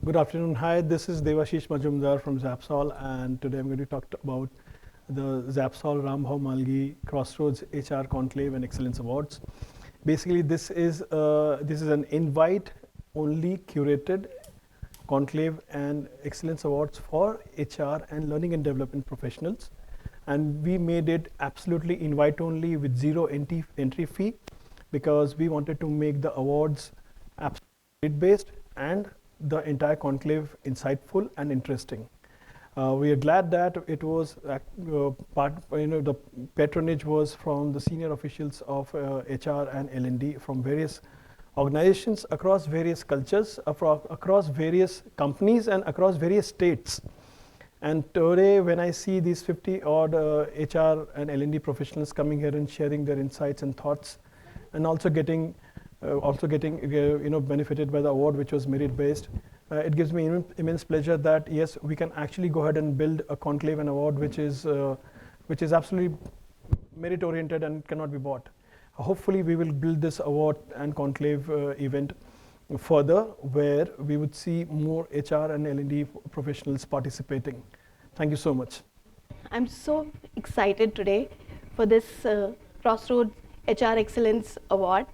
Good afternoon. Hi, this is Devashish Majumdar from Xapsol, and today I'm going to talk about the Xapsol Rambhau Mhalgi Crossroads HR Conclave and Excellence Awards. Basically, this is an invite-only curated conclave and excellence awards for HR and learning and development professionals, and we made it absolutely invite-only with zero entry fee because we wanted to make the awards absolutely based and the entire conclave insightful and interesting. We are glad that it was the patronage was from the senior officials of HR and L&D from various organizations across various cultures, across various companies and across various states. And today, when I see these 50 odd HR and L&D professionals coming here and sharing their insights and thoughts, and also getting benefited by the award, which was merit based, it gives me immense pleasure that yes, we can actually go ahead and build a conclave and award which is absolutely merit oriented and cannot be bought. Hopefully, we will build this award and conclave event further, where we would see more HR and L&D professionals participating. Thank you so much. I'm so excited today for this Crossroads HR Excellence Award,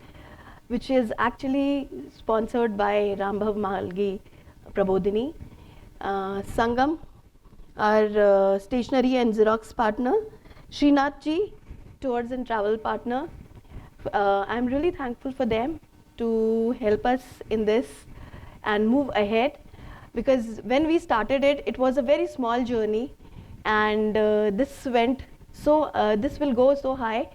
which is actually sponsored by Rambhau Mhalgi Prabodhini, Sangam, our stationery and Xerox partner, Srinath ji, tours and travel partner. I'm really thankful for them to help us in this and move ahead, because when we started it, it was a very small journey, and this will go so high.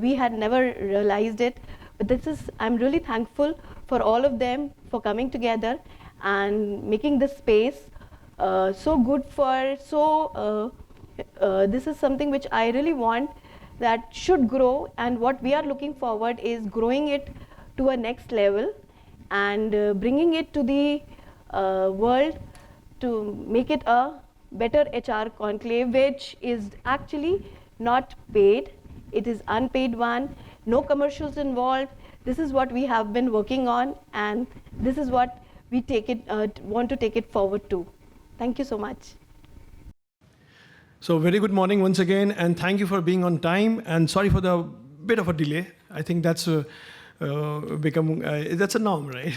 We had never realized it, but I'm really thankful for all of them for coming together and making this space so good this is something which I really want that should grow, and what we are looking forward is growing it to a next level and bringing it to the world to make it a better HR conclave, which is actually not paid. It is unpaid one, no commercials involved. This is what we have been working on, and this is what we want to take it forward to. Thank you so much. So very good morning once again, and thank you for being on time, and sorry for the bit of a delay. I think that's that's a norm, right?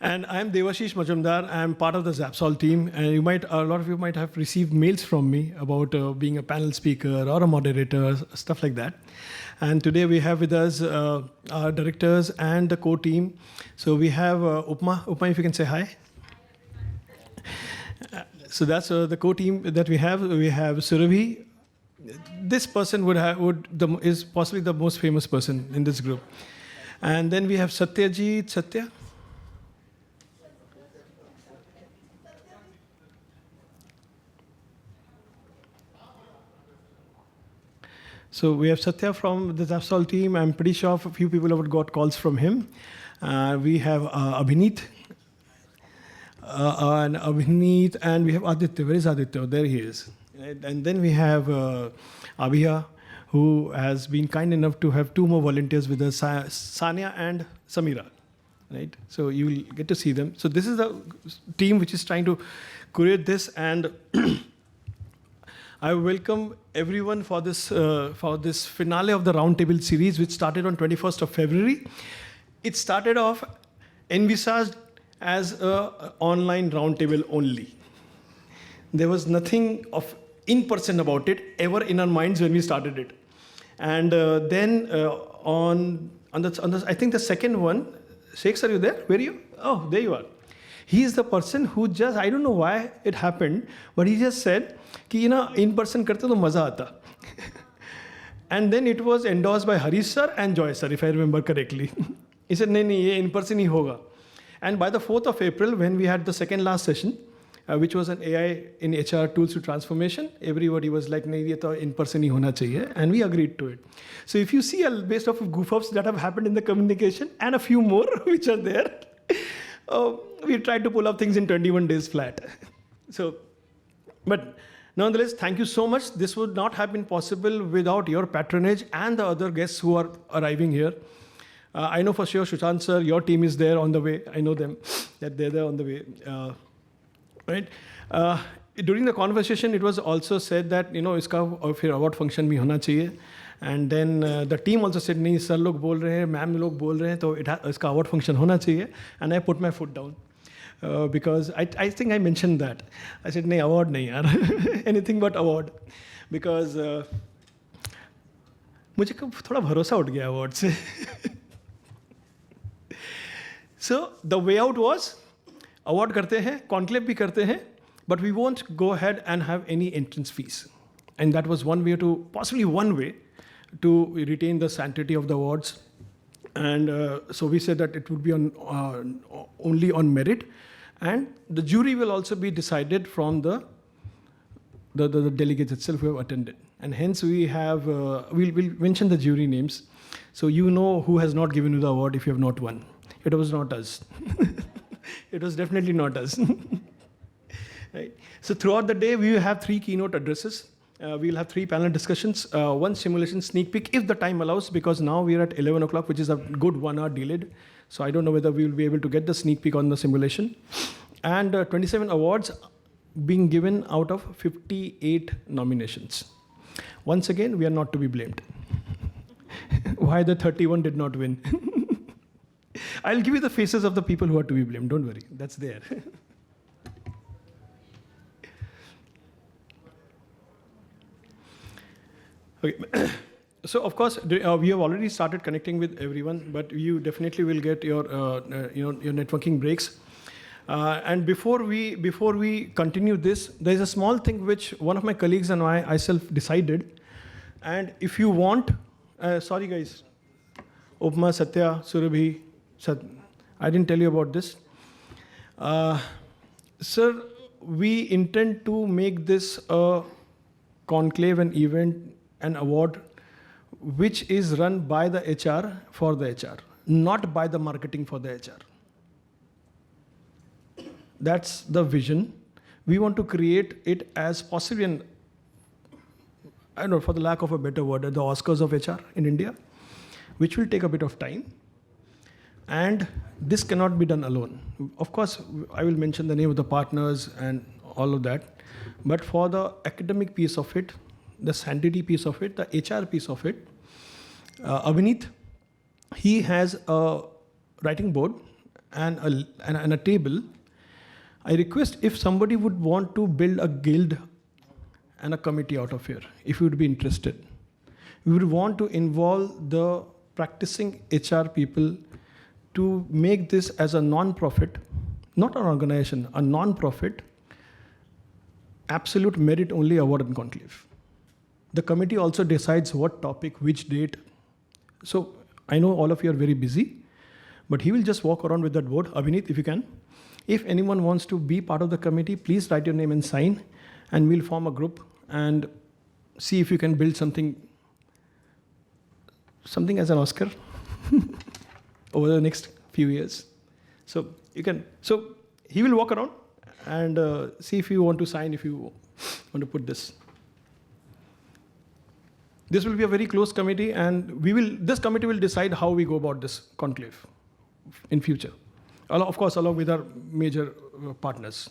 And I'm Devashish Majumdar. I'm part of the Xapsol team, and a lot of you might have received mails from me about being a panel speaker or a moderator, stuff like that. And today we have with us our directors and the core team. So we have Upma. Upma, if you can say hi. So that's the core team that we have. We have Surabhi. This person is possibly the most famous person in this group. And then we have Satyajit. Satya. So we have Satya from the Xapsol team. I'm pretty sure a few people have got calls from him. We have Abhineet. And we have Aditya. Where is Aditya? There he is. And then we have Abhiya, who has been kind enough to have two more volunteers with us, Sanya and Samira. Right? So you will get to see them. So this is the team which is trying to create this, and I welcome everyone for this finale of the Roundtable series, which started on 21st of February. It started off envisaged as an online roundtable only. There was nothing of in-person about it ever in our minds when we started it. And then I think the second one, Sheikh, are you there? Where are you? Oh, there you are. He is the person who just, I don't know why it happened, but he just said, कि in person karte to maza aata. And then it was endorsed by Harish sir and Joy sir, if I remember correctly. He said, nahi, ye in person hi hoga. And by the 4th of April, when we had the second last session, which was an AI in HR tools to transformation, everybody was like, nahi, ye to in person hi hona chahiye, and we agreed to it. So if you see based off of goof-ups that have happened in the communication, and a few more which are there, we tried to pull up things in 21 days flat. So, but nonetheless, thank you so much. This would not have been possible without your patronage and the other guests who are arriving here. I know for sure, Sushant sir, your team is there on the way. I know them, that they're there on the way. Right? During the conversation, it was also said that, iska फिर award function भी होना चाहिए. And then the team also said, नहीं sir लोग बोल रहे हैं, ma'am लोग बोल रहे हैं, तो इसका award function होना चाहिए. And I put my foot down. Because I think I mentioned that. I said, नहीं award नहीं यार, anything but award. Because मुझे थोड़ा भरोसा उठ गया award से. So the way out was, award करते हैं, conclave भी करते हैं, but we won't go ahead and have any entrance fees. And that was one way to, possibly one way, to retain the sanctity of the awards. And so we said that it would be on only on merit, and the jury will also be decided from the delegates itself who have attended. And hence we have, we'll mention the jury names, so you know who has not given you the award if you have not won. It was not us. It was definitely not us. Right? So throughout the day, we will have 3 keynote addresses. We'll have 3 panel discussions, 1 simulation sneak peek if the time allows, because now we are at 11 o'clock, which is a good 1 hour delayed. So I don't know whether we will be able to get the sneak peek on the simulation. And 27 awards being given out of 58 nominations. Once again, we are not to be blamed. Why the 31 did not win? I'll give you the faces of the people who are to be blamed. Don't worry, that's there. Okay. So of course, we have already started connecting with everyone, but you definitely will get your, your networking breaks. And before we continue this, there is a small thing which one of my colleagues and I decided. And if you want, sorry guys, Upma, Satya, Surabhi, I didn't tell you about this. Sir, we intend to make this a conclave, an event, an award, which is run by the HR for the HR, not by the marketing for the HR. That's the vision. We want to create it as possibly an, I don't know, for the lack of a better word, the Oscars of HR in India, which will take a bit of time. And this cannot be done alone. Of course, I will mention the name of the partners and all of that. But for the academic piece of it, the sanctity piece of it, the HR piece of it, Abhineet, he has a writing board and a table. I request if somebody would want to build a guild and a committee out of here, if you would be interested. We would want to involve the practicing HR people to make this as a non-profit, not an organization, a non-profit, absolute merit-only award and conclave. The committee also decides what topic, which date. So I know all of you are very busy, but he will just walk around with that board. Abhineet, if you can. If anyone wants to be part of the committee, please write your name and sign, and we'll form a group and see if you can build something as an Oscar over the next few years. So you can. So he will walk around and see if you want to sign, if you want to put this. This will be a very close committee, and this committee will decide how we go about this conclave in future. Of course, along with our major partners.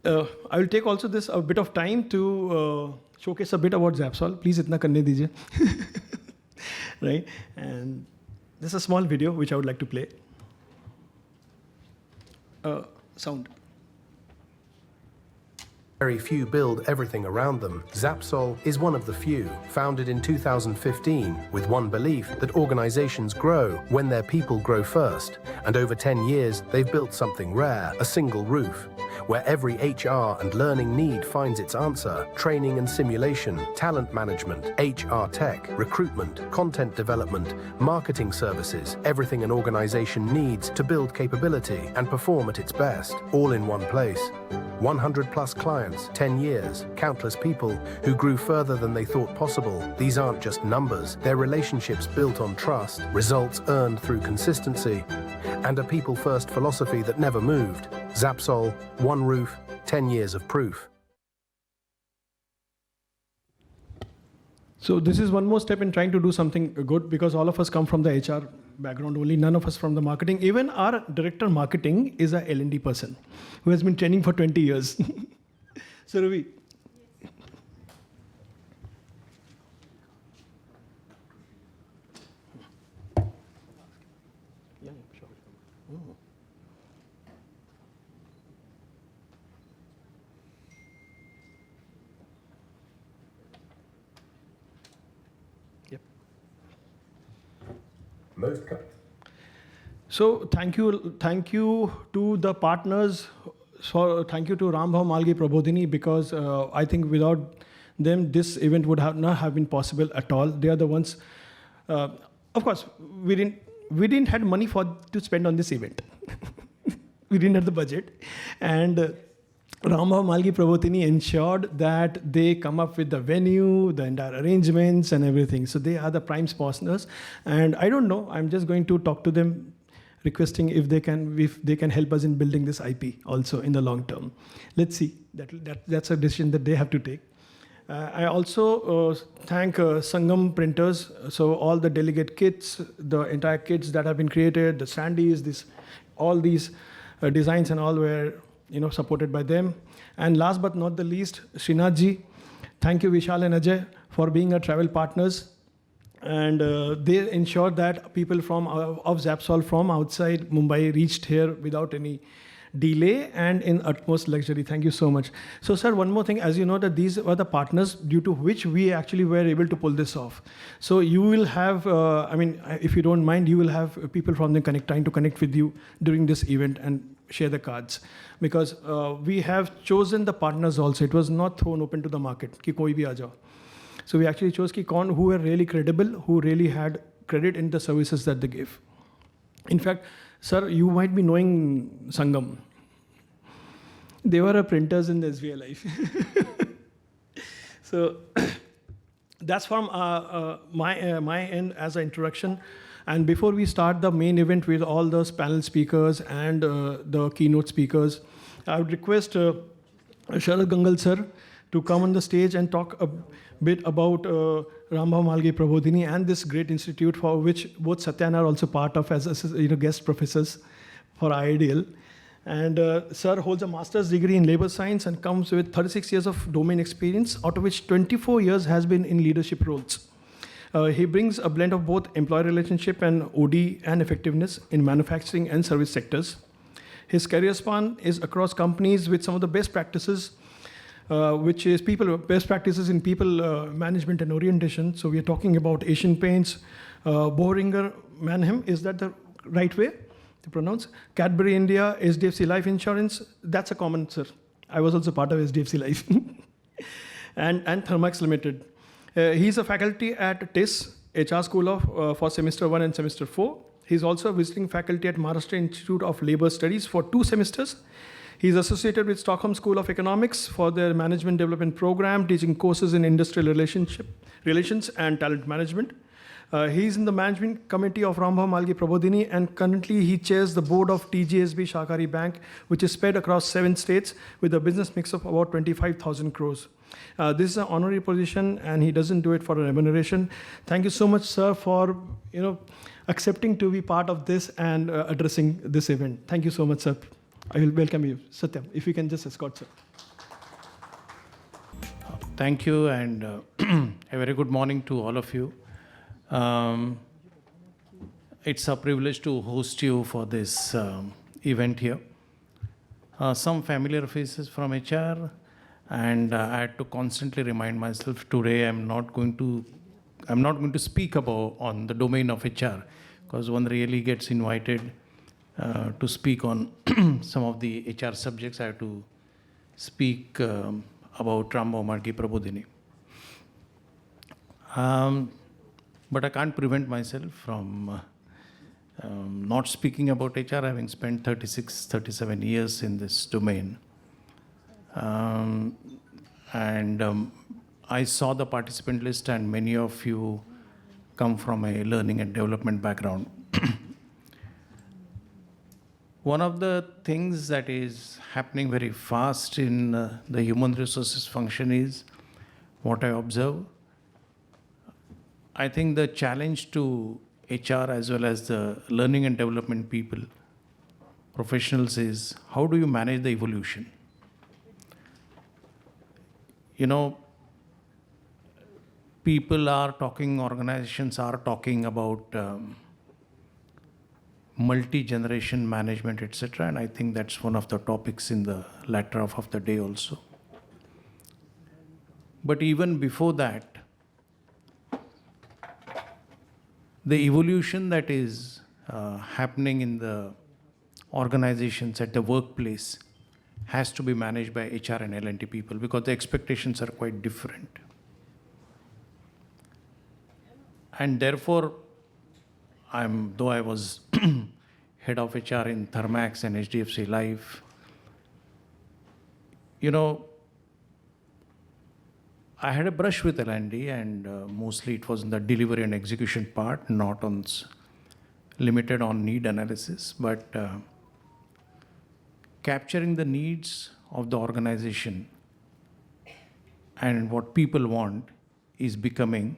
I will take also this a bit of time to showcase a bit about Xapsol. Please, itna karne dijiye. Right? And this is a small video which I would like to play. Sound. Very few build everything around them. Xapsol is one of the few, founded in 2015 with one belief that organizations grow when their people grow first. And over 10 years, they've built something rare, a single roof, where every HR and learning need finds its answer. Training and simulation, talent management, HR tech, recruitment, content development, marketing services, everything an organization needs to build capability and perform at its best, all in one place. 100 plus clients, 10 years, countless people who grew further than they thought possible. These aren't just numbers, they're relationships built on trust, results earned through consistency, and a people-first philosophy that never moved. Xapsol, one roof, 10 years of proof. So this is one more step in trying to do something good, because all of us come from the HR background only, none of us from the marketing. Even our director marketing is a L&D person who has been training for 20 years. So Ravi. Most So thank you to the partners. So thank you to Rambhau Mhalgi Prabodhini, because I think without them this event would not have been possible at all. They are the ones. Of course, we didn't had money to spend on this event. We didn't have the budget, and Rambhau Mhalgi Prabodhini ensured that they come up with the venue, the entire arrangements, and everything. So they are the prime sponsors, and I don't know. I'm just going to talk to them, requesting if they can help us in building this IP also in the long term. Let's see. That's a decision that they have to take. I also thank Sangam printers. So all the delegate kits, the entire kits that have been created, the standees, all these designs and all were supported by them. And last but not the least, Srinath ji, thank you Vishal and Ajay for being our travel partners. And they ensured that people of Xapsol from outside Mumbai reached here without any delay and in utmost luxury. Thank you so much. So sir, one more thing, as you know that these were the partners due to which we actually were able to pull this off. So you will have, if you don't mind, you will have people from them trying to connect with you during this event and share the cards. Because we have chosen the partners also. It was not thrown open to the market, ki koi bhi aa jao. So we actually chose who were really credible, who really had credit in the services that they give. In fact, sir, you might be knowing Sangam. They were printers in the SBI Life. So that's from my end as an introduction. And before we start the main event with all those panel speakers and the keynote speakers, I would request Sharad Gangal sir to come on the stage and talk a bit about Rambhau Mhalgi Prabodhini and this great institute for which both Satya and I are also part of as guest professors for IIDL. And sir holds a master's degree in labor science and comes with 36 years of domain experience, out of which 24 years has been in leadership roles. He brings a blend of both employee relationship and OD and effectiveness in manufacturing and service sectors. His career span is across companies with some of the best practices, which is best practices in people management and orientation. So we are talking about Asian Paints, Boehringer Mannheim, is that the right way to pronounce? Cadbury India, SDFC Life Insurance, that's a common, sir. I was also part of SDFC Life. and Thermax Limited. He's a faculty at TIS, HR School for semester 1 and semester 4. He's also a visiting faculty at Maharashtra Institute of Labor Studies for 2 semesters. He's associated with Stockholm School of Economics for their management development program, teaching courses in industrial relations and talent management. He's in the management committee of Rambhau Mhalgi Prabodhini, and currently he chairs the board of TGSB Shakari Bank, which is spread across 7 states with a business mix of about 25,000 crores. This is an honorary position, and he doesn't do it for a remuneration. Thank you so much, sir, for accepting to be part of this and addressing this event. Thank you so much, sir. I will welcome you. Satyam, if you can just escort, sir. Thank you, and a very good morning to all of you. It's a privilege to host you for this event here. Some familiar faces from HR, and I had to constantly remind myself today I'm not going to speak on the domain of HR, because one really gets invited to speak on some of the HR subjects. I have to speak about Rambhau Mhalgi Prabodhini. But I can't prevent myself from not speaking about HR, having spent 37 years in this domain. I saw the participant list, and many of you come from a learning and development background. One of the things that is happening very fast in the human resources function is what I observe. I think the challenge to HR as well as the learning and development people, professionals, is how do you manage the evolution? You know, people are talking, organizations are talking about multi-generation management, etc. And I think that's one of the topics in the latter half of the day also. But even before that, the evolution that is happening in the organizations at the workplace has to be managed by HR and L&D people because the expectations are quite different. And therefore, though I was head of HR in Thermax and HDFC Life, you know, I had a brush with L&D, and mostly it was in the delivery and execution part, not limited on need analysis, but capturing the needs of the organization and what people want is becoming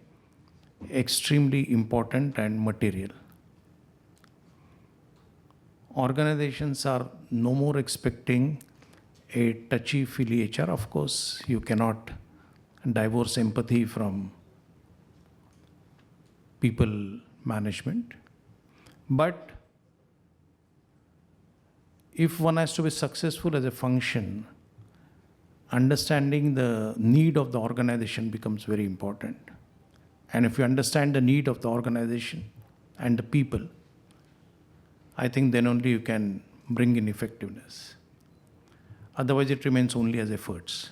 extremely important and material. Organizations are no more expecting a touchy-feely HR. Of course, you cannot divorce empathy from people management. But if one has to be successful as a function, understanding the need of the organization becomes very important. And if you understand the need of the organization and the people, I think then only you can bring in effectiveness. Otherwise, it remains only as efforts.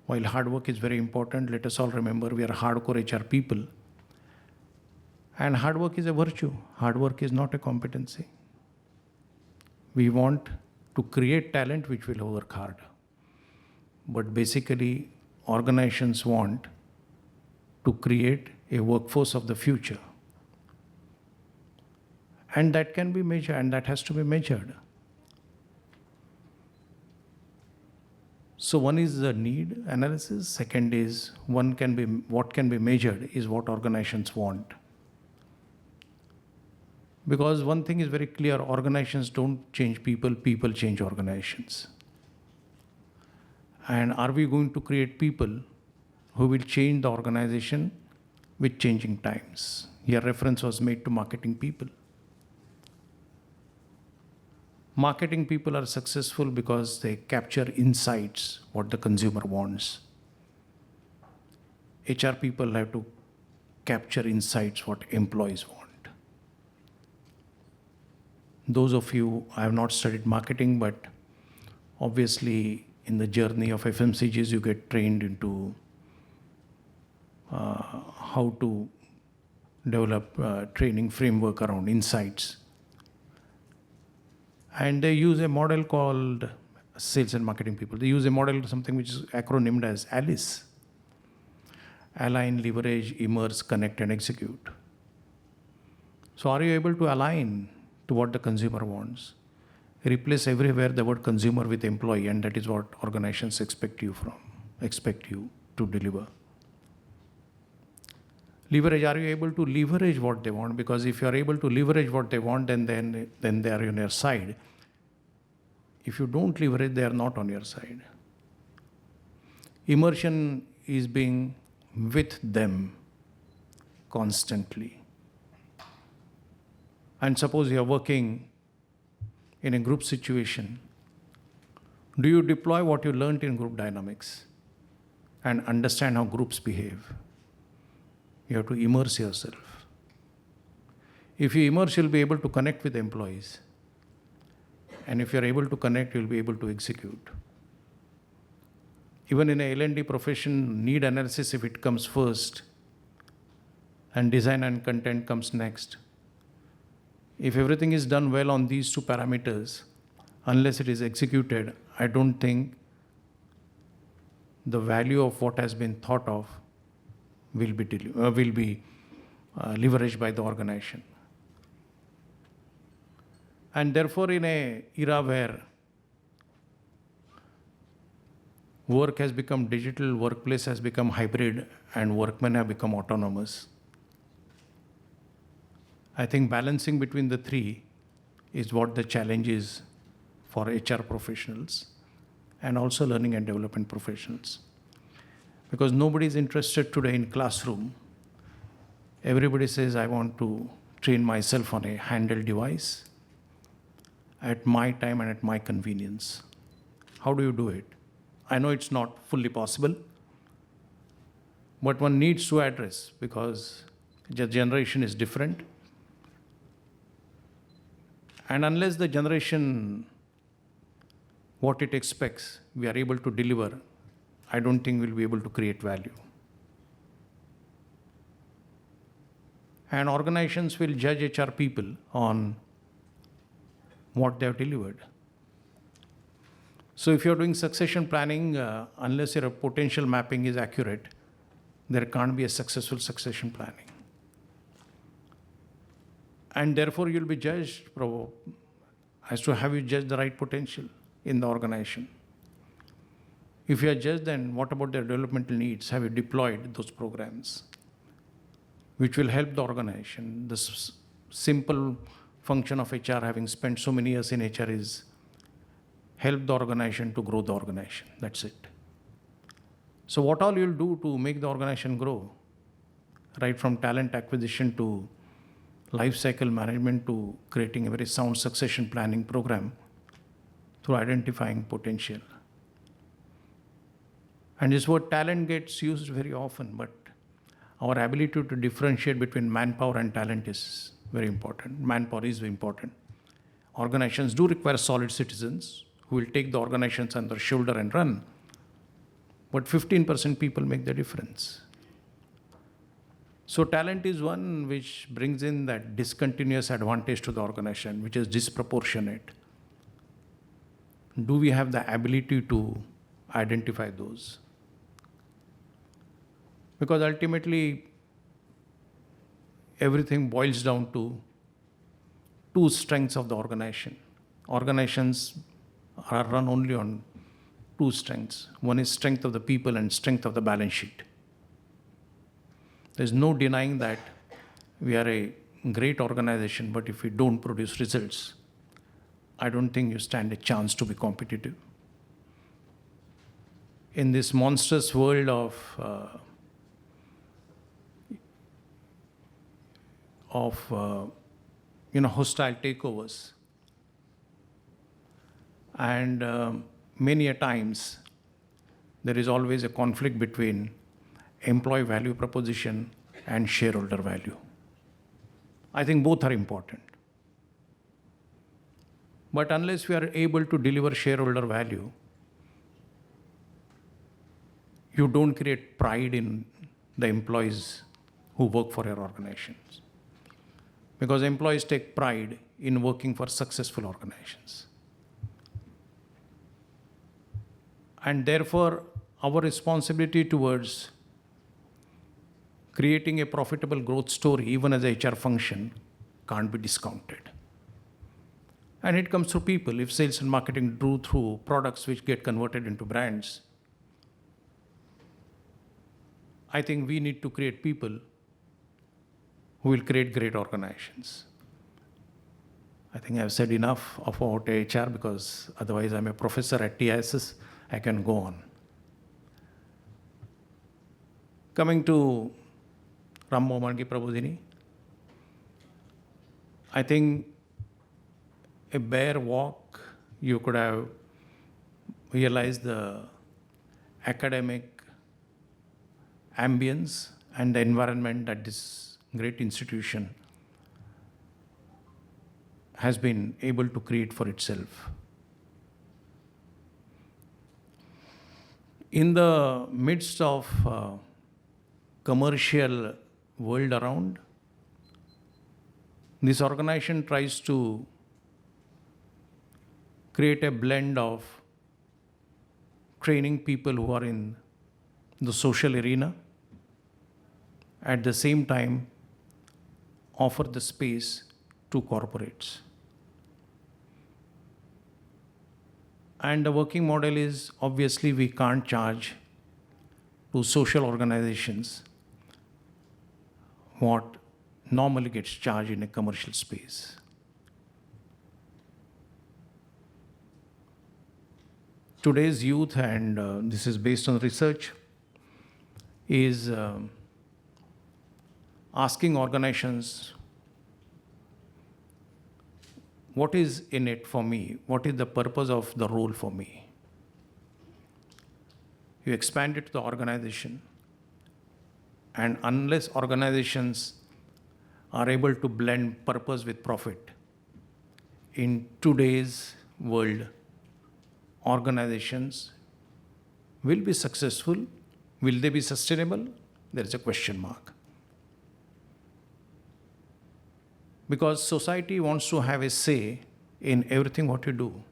While hard work is very important, let us all remember we are hardcore HR people. And hard work is a virtue. Hard work is not a competency. We want to create talent which will work hard. But basically, organizations want to create a workforce of the future. And that can be measured, and that has to be measured. So one is the need analysis. Second is what can be measured is what organizations want. Because one thing is very clear, organizations don't change people, people change organizations. And are we going to create people who will change the organization with changing times? Here reference was made to marketing people. Marketing people are successful because they capture insights, what the consumer wants. HR people have to capture insights, what employees want. Those of you, I have not studied marketing, but obviously in the journey of FMCGs, you get trained into how to develop training framework around insights. And they use a model called sales and marketing people. They use a model, something which is acronymed as ALICE. Align, leverage, immerse, connect, and execute. So are you able to align to what the consumer wants? Replace everywhere the word consumer with employee, and that is what organizations expect you to deliver. Leverage, are you able to leverage what they want? Because if you are able to leverage what they want, then they are on your side. If you don't leverage, they are not on your side. Immersion is being with them constantly. And suppose you are working in a group situation. Do you deploy what you learned in group dynamics and understand how groups behave? You have to immerse yourself. If you immerse, you'll be able to connect with employees. And if you're able to connect, you'll be able to execute. Even in a L&D profession, need analysis, if it comes first, and design and content comes next. If everything is done well on these two parameters, unless it is executed, I don't think the value of what has been thought of will be leveraged by the organization. And therefore, in an era where Work has become digital, workplace has become hybrid, and workmen have become autonomous. I think balancing between the three is what the challenge is for HR professionals and also learning and development professionals. Because nobody is interested today in classroom. Everybody says, I want to train myself on a handheld device at my time and at my convenience. How do you do it? I know it's not fully possible, but one needs to address because the generation is different. And unless the generation, what it expects, we are able to deliver, I don't think we'll be able to create value. And organizations will judge HR people on what they have delivered. So if you're doing succession planning, unless your potential mapping is accurate, there can't be a successful succession planning. And therefore you'll be judged as to have you judged the right potential in the organization. If you are judged, then what about their developmental needs? Have you deployed those programs which will help the organization? The simple function of HR, having spent so many years in HR, is help the organization to grow the organization. That's it. So what all you'll do to make the organization grow, right from talent acquisition to life cycle management to creating a very sound succession planning program through identifying potential. And this word talent gets used very often, but our ability to differentiate between manpower and talent is very important. Manpower is very important. Organizations do require solid citizens who will take the organizations on their shoulder and run, but 15% people make the difference. So talent is one which brings in that discontinuous advantage to the organization, which is disproportionate. Do we have the ability to identify those? Because ultimately, everything boils down to two strengths of the organization. Organizations are run only on two strengths. One is strength of the people and strength of the balance sheet. There's no denying that we are a great organization, but if we don't produce results, I don't think you stand a chance to be competitive. In this monstrous world of hostile takeovers, and many a times there is always a conflict between employee value proposition and shareholder value. I think both are important. But unless we are able to deliver shareholder value, you don't create pride in the employees who work for your organizations. Because employees take pride in working for successful organizations. And therefore, our responsibility towards creating a profitable growth story, even as a HR function, can't be discounted. And it comes through people. If sales and marketing do through products which get converted into brands, I think we need to create people who will create great organizations. I think I've said enough about HR because otherwise I'm a professor at TISS. I can go on. Coming to Rambhau Mhalgi Prabodhini, I think a bare walk, you could have realized the academic ambience and the environment that this great institution has been able to create for itself. In the midst of commercial world around, this organization tries to create a blend of training people who are in the social arena, at the same time offer the space to corporates. And the working model is obviously we can't charge to social organizations what normally gets charged in a commercial space. Today's youth, and this is based on research, is asking organizations, what is in it for me? What is the purpose of the role for me? You expand it to the organization, and unless organizations are able to blend purpose with profit, in today's world, organizations will be successful. Will they be sustainable? There is a question mark. Because society wants to have a say in everything what you do,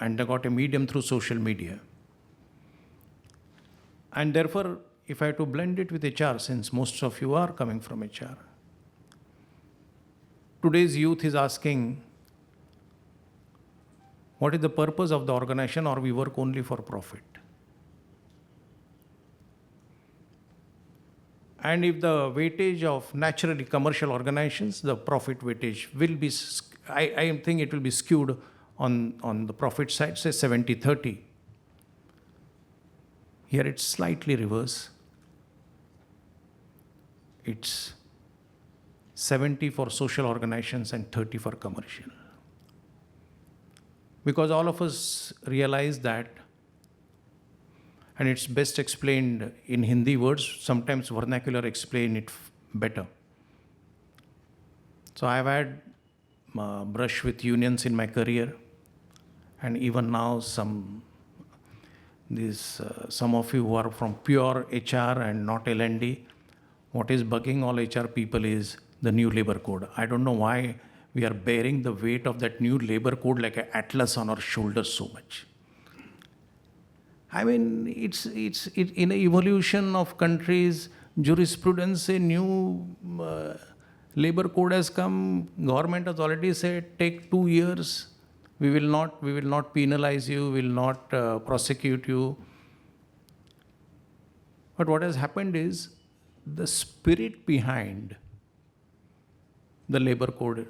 and they got a medium through social media. And therefore, if I have to blend it with HR, since most of you are coming from HR, today's youth is asking, what is the purpose of the organization, or we work only for profit? And if the weightage of naturally commercial organizations, the profit weightage will be, I think it will be skewed on the profit side, say 70-30. Here it's slightly reverse. It's 70 for social organizations and 30 for commercial. Because all of us realize that, and it's best explained in Hindi words, sometimes vernacular explain it better. So I've had brush with unions in my career, and even now some of you who are from pure HR and not L&D, what is bugging all HR people is the new labor code. I don't know why we are bearing the weight of that new labor code like an atlas on our shoulders so much. I mean, it's in an evolution of countries, jurisprudence, a new labor code has come. Government has already said, take 2 years. We will not penalize you. We will not prosecute you. But what has happened is the spirit behind the labor code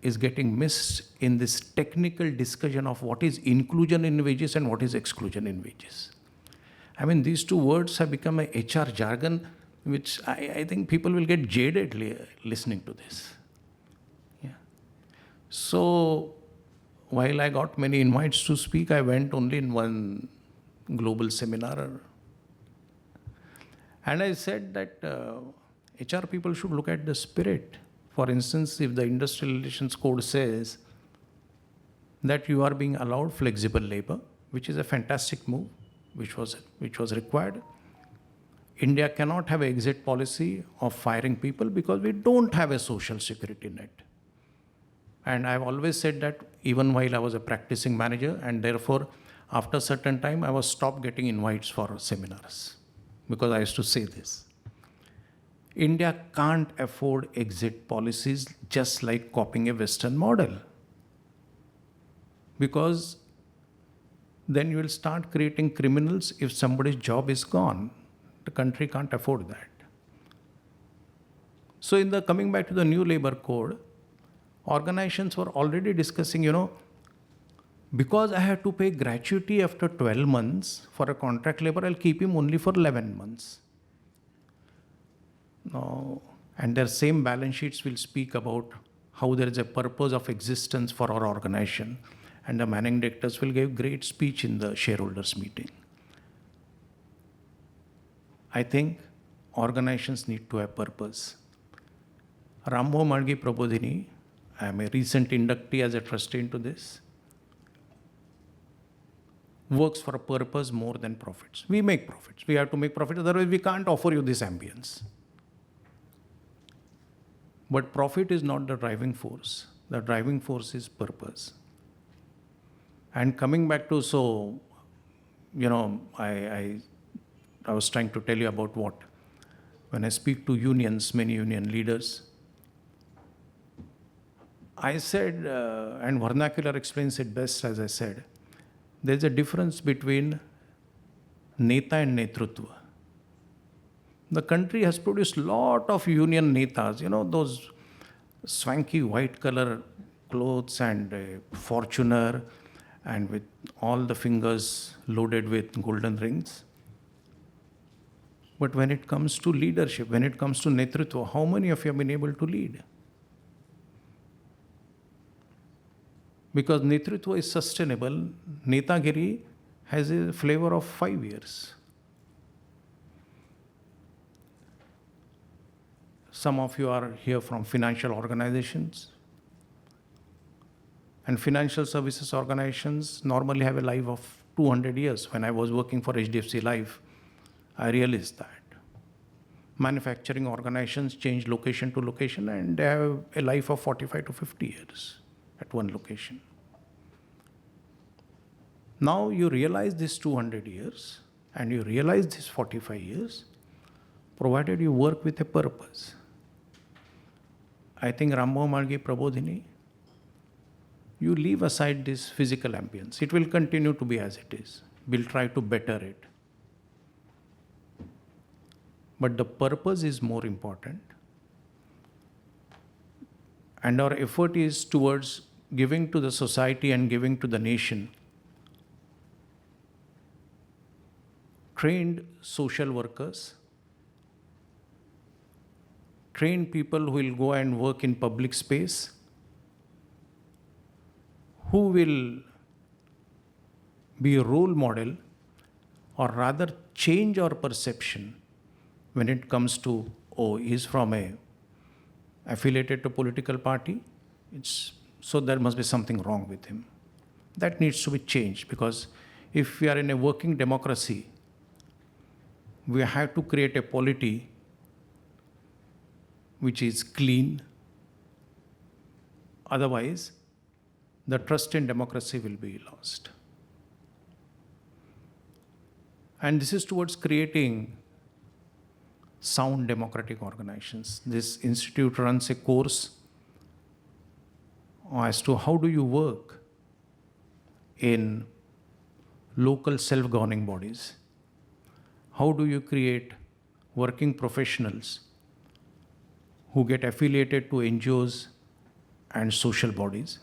is getting missed in this technical discussion of what is inclusion in wages and what is exclusion in wages. I mean, these two words have become a HR jargon, which I think people will get jaded listening to this. Yeah. So, while I got many invites to speak, I went only in one global seminar. And I said that HR people should look at the spirit. For instance, if the Industrial Relations Code says that you are being allowed flexible labor, which is a fantastic move, which was required. India cannot have an exit policy of firing people because we don't have a social security net. And I've always said that even while I was a practicing manager, and therefore after a certain time I was stopped getting invites for seminars because I used to say this. India can't afford exit policies just like copying a Western model. Because then you will start creating criminals if somebody's job is gone. The country can't afford that. So coming back to the new labor code, organizations were already discussing, because I have to pay gratuity after 12 months for a contract labor, I'll keep him only for 11 months. No. And their same balance sheets will speak about how there is a purpose of existence for our organization. And the managing directors will give great speech in the shareholders meeting. I think organizations need to have purpose. Rambhau Mhalgi Prabodhini, I am a recent inductee as a trustee into this, works for a purpose more than profits. We make profits. We have to make profits, otherwise we can't offer you this ambience. But profit is not the driving force. The driving force is purpose. And coming back to, I was trying to tell you about what, when I speak to unions, many union leaders, I said, and vernacular explains it best, as I said, there's a difference between Neta and Netrutva. The country has produced lot of union netas, those swanky white color clothes and a Fortuner and with all the fingers loaded with golden rings. But when it comes to leadership, when it comes to Netrutva, how many of you have been able to lead? Because Netrutva is sustainable, Netagiri has a flavor of 5 years. Some of you are here from financial organizations. And financial services organizations normally have a life of 200 years. When I was working for HDFC Life, I realized that. Manufacturing organizations change location to location and they have a life of 45 to 50 years at one location. Now you realize this 200 years and you realize this 45 years, provided you work with a purpose. I think Rambhau Mhalgi Prabodhini, you leave aside this physical ambience. It will continue to be as it is. We'll try to better it. But the purpose is more important. And our effort is towards giving to the society and giving to the nation trained social workers, trained people who will go and work in public space, who will be a role model or rather change our perception when it comes to, oh, he's from a affiliated to political party, so there must be something wrong with him. That needs to be changed because if we are in a working democracy, we have to create a polity which is clean. Otherwise, the trust in democracy will be lost. And this is towards creating sound democratic organizations. This institute runs a course as to how do you work in local self-governing bodies. How do you create working professionals who get affiliated to NGOs and social bodies?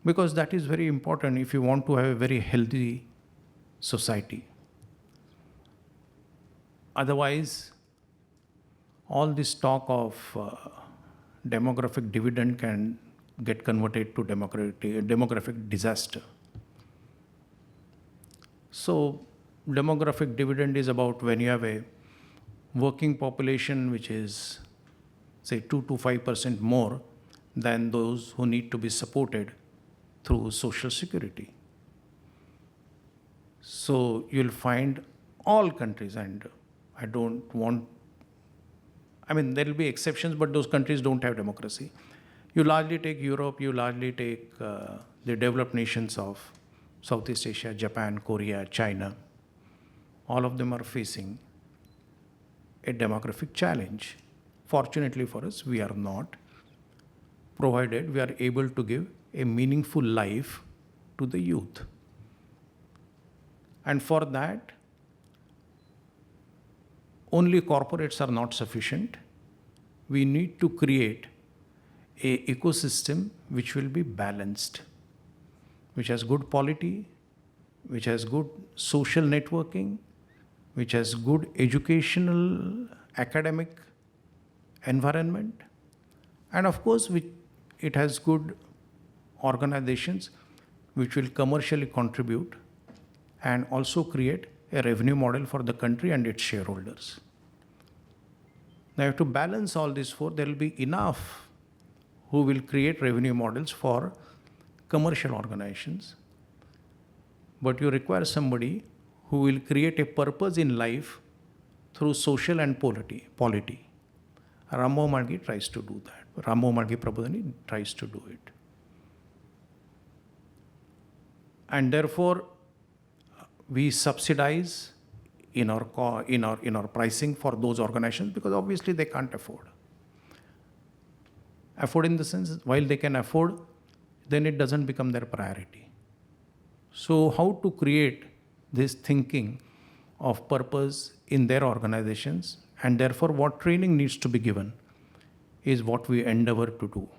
Because that is very important if you want to have a very healthy society. Otherwise, all this talk of demographic dividend can get converted to demographic disaster. So, demographic dividend is about when you have a working population which is, say, 2 to 5% more than those who need to be supported through social security. So you'll find all countries, and there will be exceptions, but those countries don't have democracy. You largely take Europe, you largely take the developed nations of Southeast Asia, Japan, Korea, China. All of them are facing a demographic challenge. Fortunately for us, we are not, provided we are able to give a meaningful life to the youth. And for that, only corporates are not sufficient. We need to create an ecosystem which will be balanced, which has good polity, which has good social networking, which has good educational, academic environment, and of course, it has good organizations which will commercially contribute and also create a revenue model for the country and its shareholders. Now, you have to balance all these four. There will be enough who will create revenue models for commercial organizations, but you require somebody who will create a purpose in life through social and polity. Rambhau Mhalgi tries to do that. Rambhau Mhalgi Prabodhini tries to do it. And therefore, we subsidize in our pricing for those organizations because obviously they can't afford. Afford in the sense, while they can afford, then it doesn't become their priority. So how to create this thinking of purpose in their organizations, and therefore what training needs to be given is what we endeavor to do.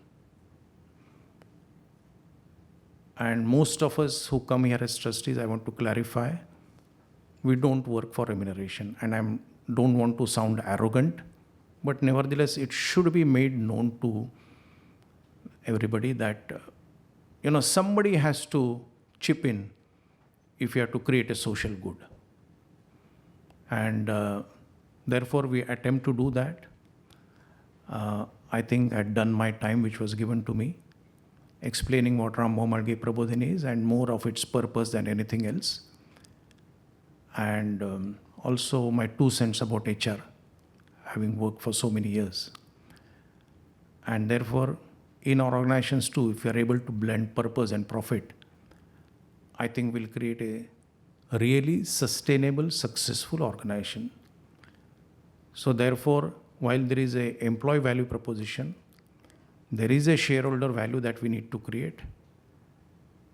And most of us who come here as trustees, I want to clarify, we don't work for remuneration. And I don't want to sound arrogant, but nevertheless, it should be made known to everybody that, somebody has to chip in if you have to create a social good. And therefore, we attempt to do that. I think I had done my time, which was given to me, explaining what Rambhau Mhalgi Prabodhini is and more of its purpose than anything else. And also my 2 cents about HR, having worked for so many years. And therefore, in our organizations too, if we are able to blend purpose and profit, I think we'll create a really sustainable, successful organization. So therefore, while there is an employee value proposition, there is a shareholder value that we need to create.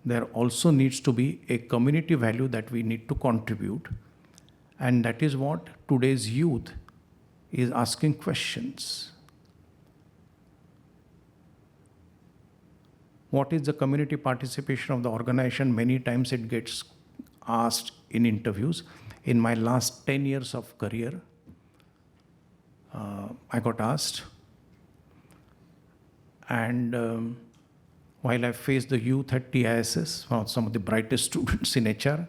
There also needs to be a community value that we need to contribute. And that is what today's youth is asking questions. What is the community participation of the organization? Many times it gets asked in interviews. In my last 10 years of career, I got asked. And while I faced the youth at TISS, some of the brightest students in HR,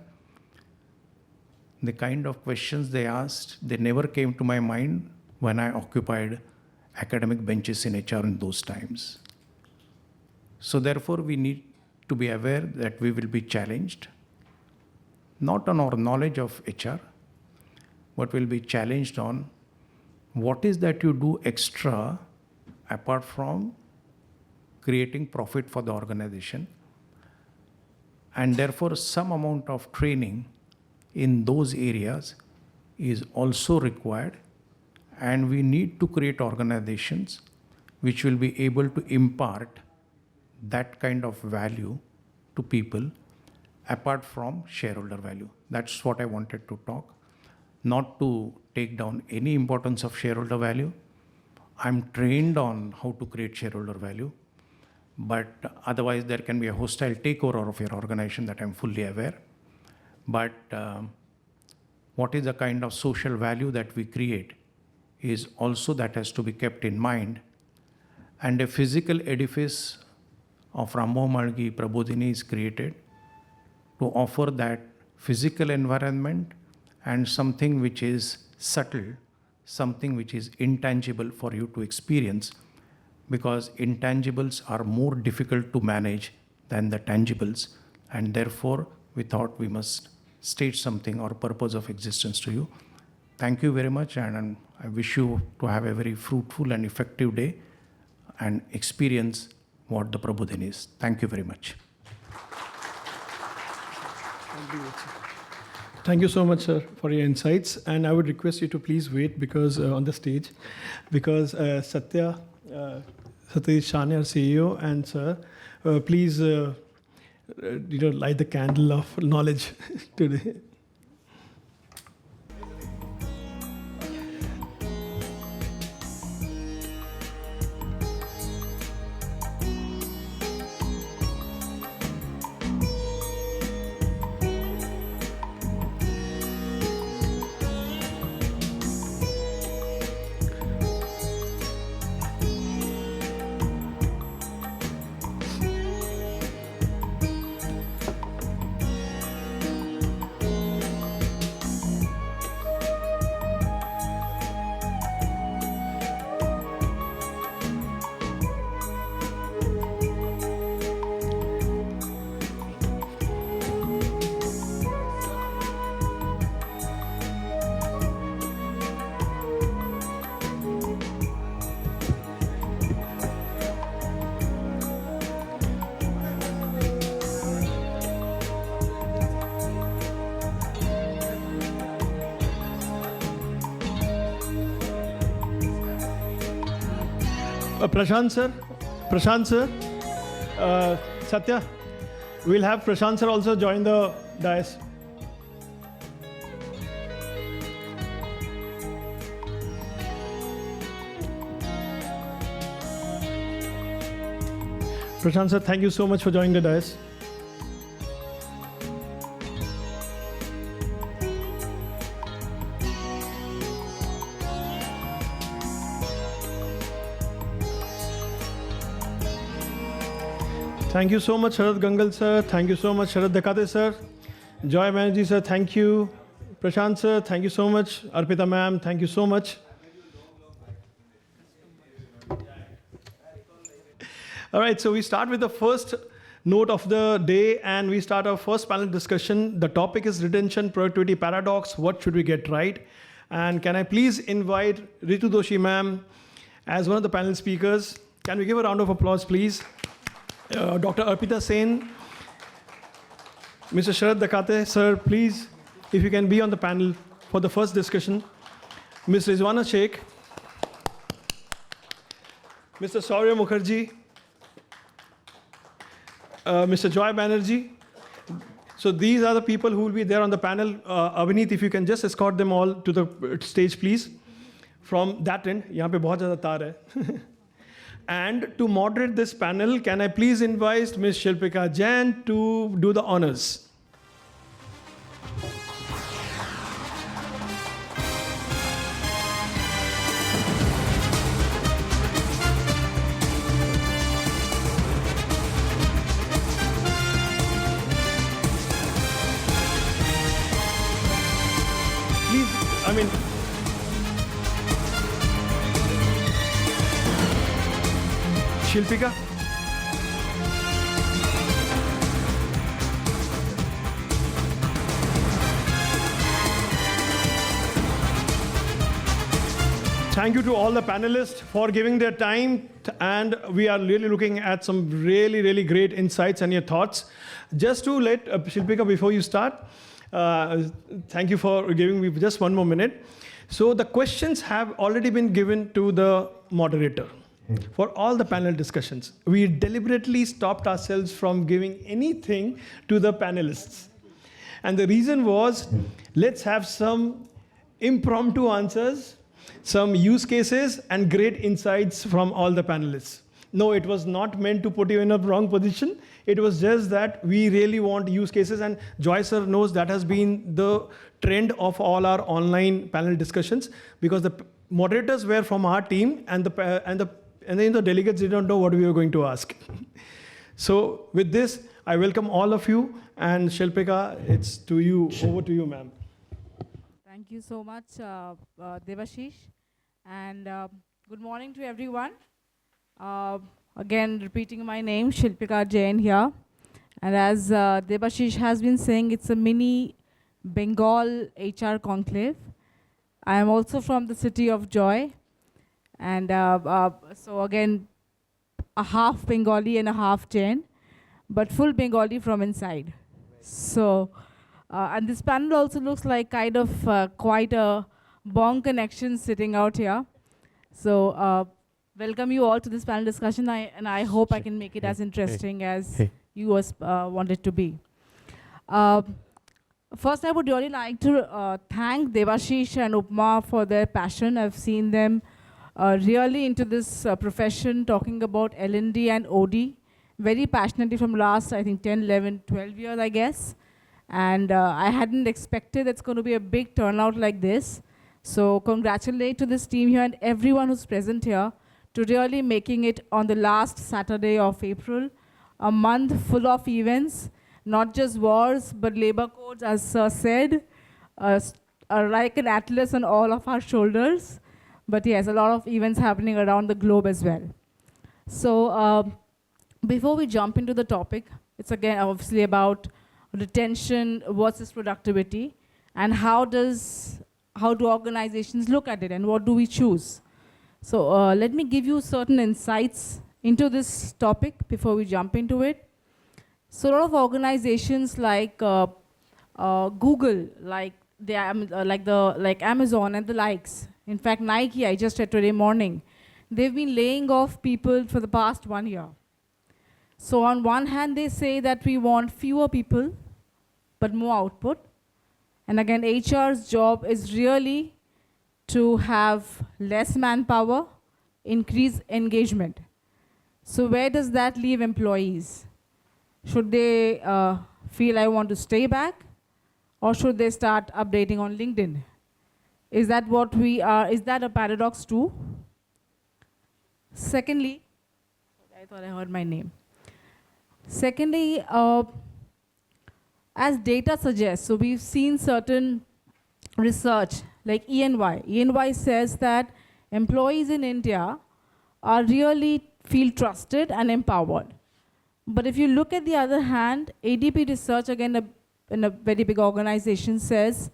the kind of questions they asked, they never came to my mind when I occupied academic benches in HR in those times. So therefore, we need to be aware that we will be challenged, not on our knowledge of HR, but will be challenged on what is that you do extra apart from creating profit for the organization. And therefore, some amount of training in those areas is also required. And we need to create organizations which will be able to impart that kind of value to people apart from shareholder value. That's what I wanted to talk. Not to take down any importance of shareholder value. I'm trained on how to create shareholder value, but otherwise there can be a hostile takeover of your organization, that I'm fully aware. But what is the kind of social value that we create is also that has to be kept in mind. And a physical edifice of Rambhau Mhalgi Prabodhini is created to offer that physical environment and something which is subtle, something which is intangible for you to experience, because intangibles are more difficult to manage than the tangibles. And therefore, we thought we must state something or purpose of existence to you. Thank you very much, and I wish you to have a very fruitful and effective day and experience what the Prabodhini is. Thank you very much. Thank you so much, sir, for your insights. And I would request you to please wait because on the stage, because Satish Shane, our CEO, and sir, please, light the candle of knowledge today. Prashant sir, Satya, We'll have Prashant sir also join the dais. Prashant sir, thank you so much for joining the dais. Thank you so much, Sharad Gangal sir. Thank you so much, Sharad Dakate sir. Joy Banerjee sir, thank you. Prashant sir, thank you so much. Arpita ma'am, thank you so much. All right, so we start with the first note of the day and we start our first panel discussion. The topic is retention productivity paradox. What should we get right? And can I please invite Ritu Doshi ma'am as one of the panel speakers? Can we give a round of applause, please? Dr. Arpita Sen, Mr. Sharad Dakate, sir, please, if you can be on the panel for the first discussion. Ms. Rizwana Sheikh, Mr. Saurya Mukherjee, Mr. Joy Banerjee. So these are the people who will be there on the panel. Abhineet, if you can just escort them all to the stage, please. From that end, यहाँ पे बहुत ज़्यादा तार है. And to moderate this panel, can I please invite Ms. Shilpika Jain to do the honors? Please, I mean, Shilpika? Thank you to all the panelists for giving their time, and we are really looking at some really great insights and your thoughts. Just to let Shilpika, before you start, thank you for giving me just one more minute. So the questions have already been given to the moderator. For all the panel discussions, we deliberately stopped ourselves from giving anything to the panelists. And the reason was, let's have some impromptu answers, some use cases, and great insights from all the panelists. No, it was not meant to put you in a wrong position. It was just that we really want use cases, and Joy sir knows that has been the trend of all our online panel discussions, because the moderators were from our team, and then the delegates didn't know what we were going to ask. So with this, I welcome all of you, and Shilpika, it's to you. Over to you, ma'am. Thank you so much, Devashish, and good morning to everyone. Again, repeating my name, Shilpika Jain here, and as Devashish has been saying, it's a mini Bengal HR conclave. I am also from the city of Joy. And so again, a half Bengali and a half Jain, but full Bengali from inside. So, and this panel also looks like kind of quite a bong connection sitting out here. So, welcome you all to this panel discussion, and I hope I can make it as interesting as you want it to be. First, I would really like to thank Devashish and Upma for their passion. I've seen them really into this profession, talking about L&D and OD, very passionately from last, I think, 10, 11, 12 years, I guess. And I hadn't expected it's going to be a big turnout like this. So congratulate to this team here and everyone who's present here to really making it on the last Saturday of April, a month full of events, not just wars, but labor codes, as Sir said, are like an atlas on all of our shoulders. But yes, a lot of events happening around the globe as well. So before we jump into the topic, it's again obviously about retention versus productivity, and how do organizations look at it, and what do we choose? So let me give you certain insights into this topic before we jump into it. So a lot of organizations like Google, like Amazon and the likes. In fact, Nike, I just read today morning, they've been laying off people for the past 1 year. So on one hand, they say that we want fewer people, but more output. And again, HR's job is really to have less manpower, increase engagement. So where does that leave employees? Should they feel I want to stay back, or should they start updating on LinkedIn? Is that what we are? Is that a paradox too? Secondly, I thought I heard my name. Secondly, as data suggests, so we've seen certain research like EY. EY says that employees in India are really feel trusted and empowered. But if you look at the other hand, ADP research, again in a very big organization, says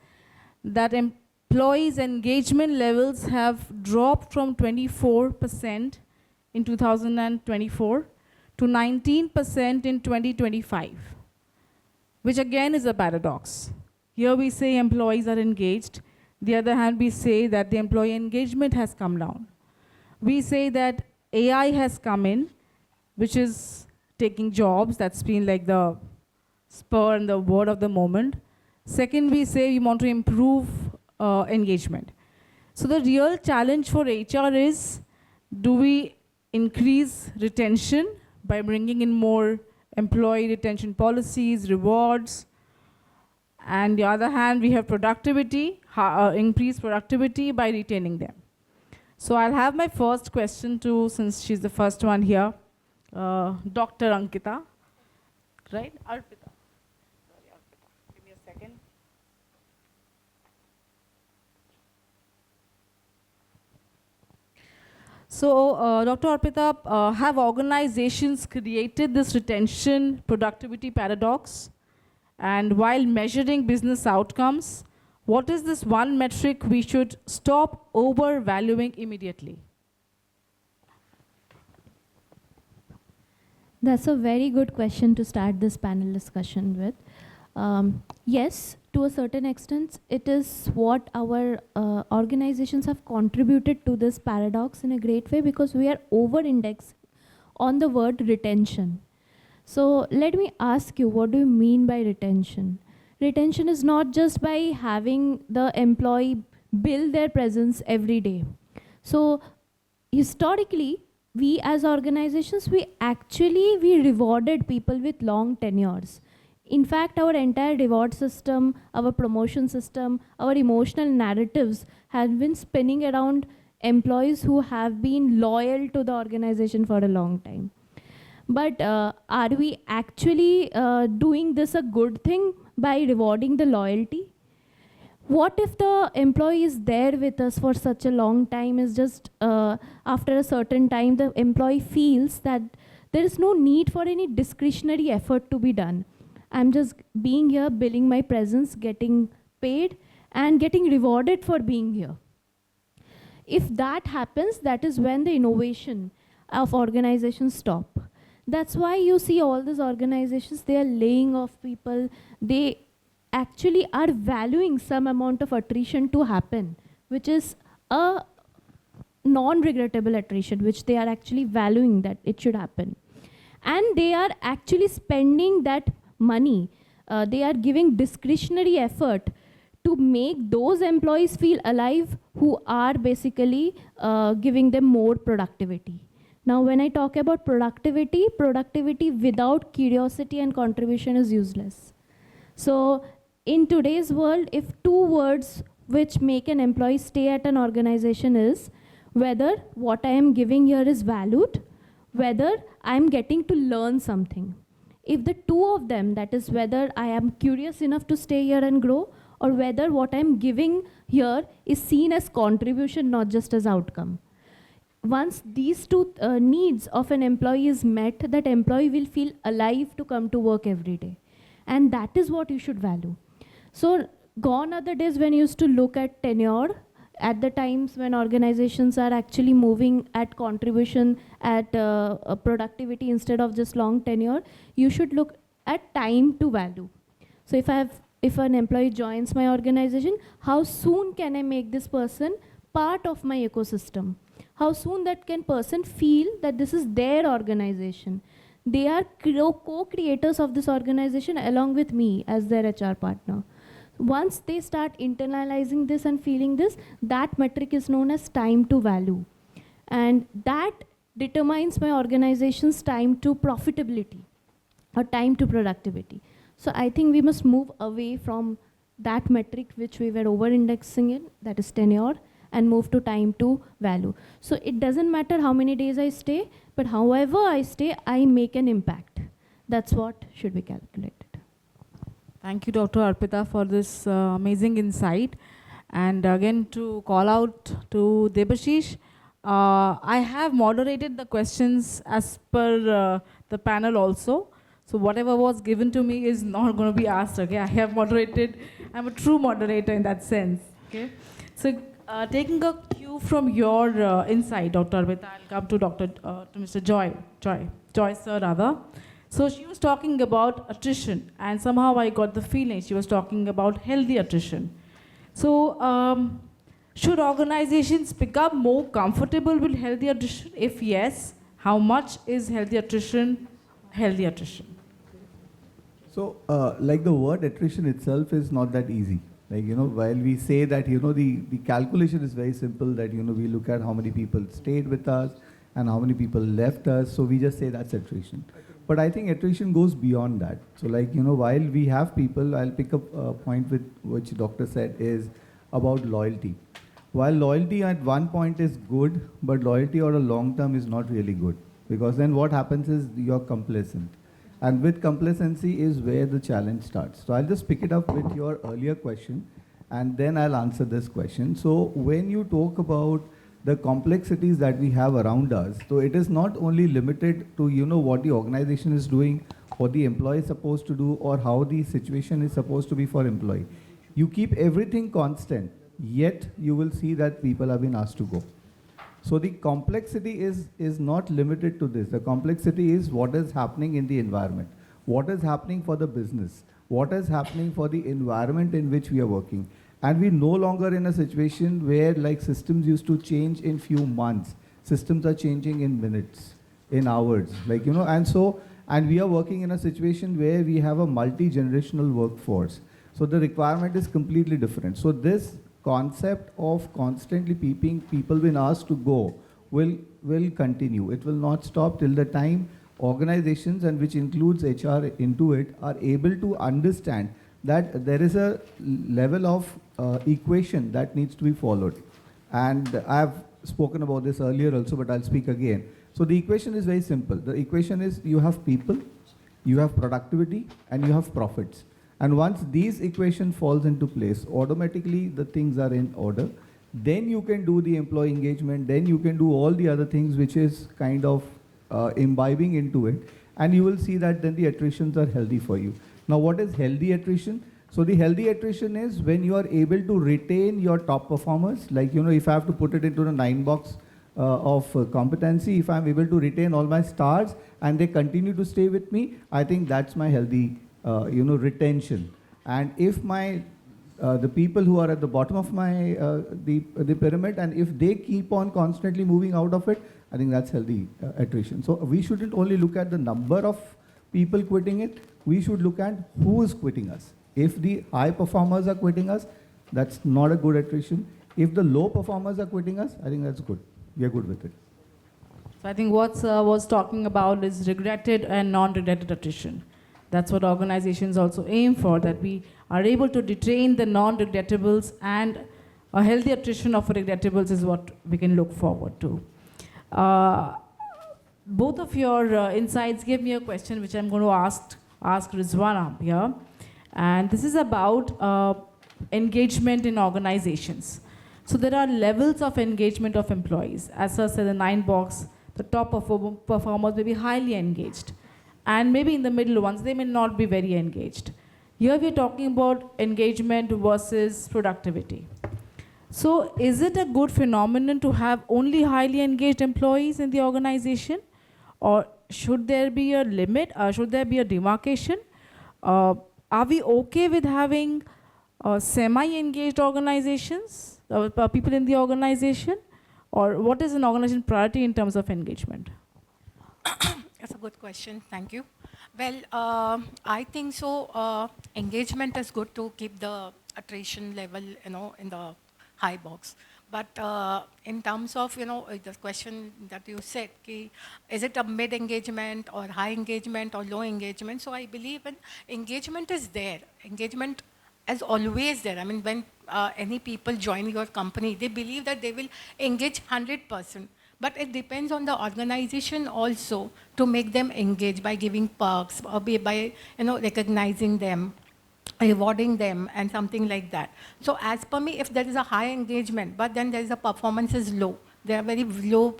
that employees' engagement levels have dropped from 24% in 2024 to 19% in 2025, which again is a paradox. Here we say employees are engaged. The other hand, we say that the employee engagement has come down. We say that AI has come in, which is taking jobs. That's been like the spur and the word of the moment. Second, we say we want to improve engagement. So the real challenge for HR is, do we increase retention by bringing in more employee retention policies, rewards? And the other hand, we have productivity, increase productivity by retaining them. So I'll have my first question to, since she's the first one here, Dr. Ankita, right? Arpita. Sorry, Arpita. Give me a second. So, Dr. Arpita, have organizations created this retention productivity paradox? And while measuring business outcomes, what is this one metric we should stop overvaluing immediately? That's a very good question to start this panel discussion with. Yes, to a certain extent, it is what our organizations have contributed to this paradox in a great way, because we are over-indexed on the word retention. So let me ask you, what do you mean by retention? Retention is not just by having the employee build their presence every day. So historically, we as organizations, we rewarded people with long tenures. In fact, our entire reward system, our promotion system, our emotional narratives have been spinning around employees who have been loyal to the organization for a long time. But are we actually doing this a good thing by rewarding the loyalty? What if the employee is there with us for such a long time, is just after a certain time, the employee feels that there is no need for any discretionary effort to be done. I'm just being here, billing my presence, getting paid, and getting rewarded for being here. If that happens, that is when the innovation of organizations stop. That's why you see all these organizations, they are laying off people. They actually are valuing some amount of attrition to happen, which is a non-regrettable attrition, which they are actually valuing that it should happen. And they are actually spending that money. They are giving discretionary effort to make those employees feel alive who are basically giving them more productivity. Now, when I talk about productivity without curiosity and contribution is useless. So in today's world, if two words which make an employee stay at an organization is whether what I am giving here is valued, whether I am getting to learn something. If the two of them, that is whether I am curious enough to stay here and grow, or whether what I am giving here is seen as contribution, not just as outcome. Once these two needs of an employee is met, that employee will feel alive to come to work every day. And that is what you should value. So gone are the days when you used to look at tenure, at the times when organizations are actually moving at contribution, at productivity instead of just long tenure. You should look at time to value. So if an employee joins my organization, how soon can I make this person part of my ecosystem? How soon that can person feel that this is their organization? They are co-creators of this organization along with me as their HR partner. Once they start internalizing this and feeling this, that metric is known as time to value. And that determines my organization's time to profitability or time to productivity. So I think we must move away from that metric which we were over-indexing in, that is tenure, and move to time to value. So it doesn't matter how many days I stay, but however I stay, I make an impact. That's what should be calculated. Thank you, Dr. Arpita, for this amazing insight. And again, to call out to Debashish, I have moderated the questions as per the panel also. So whatever was given to me is not going to be asked, okay? I have moderated. I'm a true moderator in that sense, okay? So taking a cue from your insight, Dr. Arpita, I'll come to to Mr. Joy sir rather. So she was talking about attrition, and somehow I got the feeling she was talking about healthy attrition. So should organizations become more comfortable with healthy attrition? If yes, how much is healthy attrition? So, like the word attrition itself is not that easy. Like, while we say that, the calculation is very simple, that, we look at how many people stayed with us and how many people left us. So we just say that's attrition. But I think attrition goes beyond that. So like, while we have people, I'll pick up a point with which doctor said is about loyalty. While loyalty at one point is good, but loyalty on a long term is not really good. Because then what happens is you're complacent. And with complacency is where the challenge starts. So I'll just pick it up with your earlier question, and then I'll answer this question. So when you talk about the complexities that we have around us, so it is not only limited to, what the organization is doing, what the employee is supposed to do, or how the situation is supposed to be for employee. You keep everything constant, yet you will see that people have been asked to go. So the complexity is not limited to this. The complexity is what is happening in the environment, what is happening for the business, what is happening for the environment in which we are working. And we're no longer in a situation where like systems used to change in few months. Systems are changing in minutes, in hours, and we are working in a situation where we have a multi-generational workforce. So the requirement is completely different. So this concept of constantly people being asked to go will continue. It will not stop till the time organizations, and which includes HR into it, are able to understand that there is a level of equation that needs to be followed. And I've spoken about this earlier also, but I'll speak again. So the equation is very simple. The equation is you have people, you have productivity, and you have profits. And once these equation falls into place, automatically the things are in order. Then you can do the employee engagement, then you can do all the other things which is kind of imbibing into it. And you will see that then the attritions are healthy for you. Now what is healthy attrition? So the healthy attrition is when you are able to retain your top performers. Like, if I have to put it into the 9 box of competency, if I'm able to retain all my stars and they continue to stay with me, I think that's my healthy retention. And if my the people who are at the bottom of my the pyramid, and if they keep on constantly moving out of it, I think that's healthy attrition. So we shouldn't only look at the number of people quitting it, we should look at who is quitting us. If the high performers are quitting us, that's not a good attrition. If the low performers are quitting us, I think that's good. We are good with it. So I think what was talking about is regretted and non-regretted attrition. That's what organizations also aim for, that we are able to retain the non-regrettables, and a healthy attrition of regrettables is what we can look forward to. Both of your insights gave me a question which I'm going to ask Rizwana here. And this is about engagement in organizations. So there are levels of engagement of employees. As I said, the 9 box, the top performers may be highly engaged. And maybe in the middle ones, they may not be very engaged. Here we're talking about engagement versus productivity. So is it a good phenomenon to have only highly engaged employees in the organization? Or should there be a limit? Should there be a demarcation? Are we okay with having semi-engaged organizations, people in the organization? Or what is an organization priority in terms of engagement? That's a good question. Thank you. Well, I think so. Engagement is good to keep the attrition level, in the high box. But in terms of, the question that you said, is it a mid engagement or high engagement or low engagement? So I believe engagement is there. Engagement is always there. I mean, when any people join your company, they believe that they will engage 100%. But it depends on the organization also to make them engage by giving perks or by recognizing them, rewarding them, and something like that. So as per me, if there is a high engagement, but then there is a performance is low, they are very low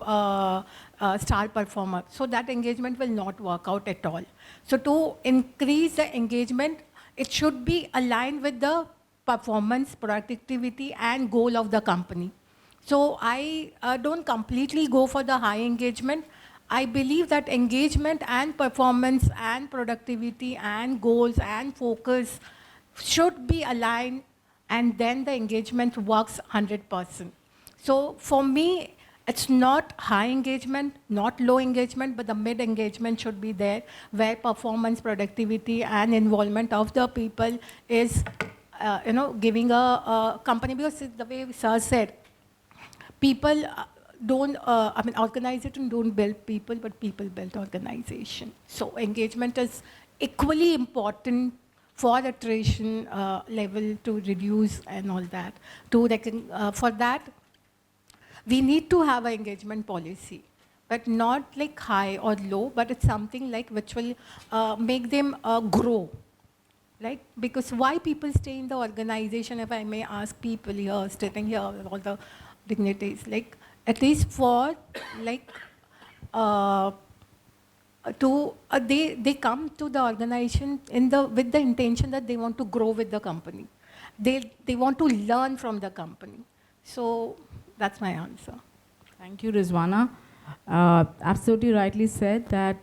star performer, so that engagement will not work out at all. So to increase the engagement, it should be aligned with the performance, productivity, and goal of the company. So I don't completely go for the high engagement. I believe that engagement and performance and productivity and goals and focus should be aligned, and then the engagement works 100%. So for me, it's not high engagement, not low engagement, but the mid engagement should be there, where performance, productivity, and involvement of the people is, giving a company, because the way Sir said, people organization don't build people, but people build organization. So engagement is equally important for attrition level to reduce and all that. For that, we need to have an engagement policy, but not like high or low, but it's something like which will make them grow. Like, because why people stay in the organization, if I may ask people here, sitting here, all the dignitaries, like at least for like they come to the organization with the intention that they want to grow with the company. They want to learn from the company. So that's my answer. Thank you, Rizwana. Absolutely rightly said that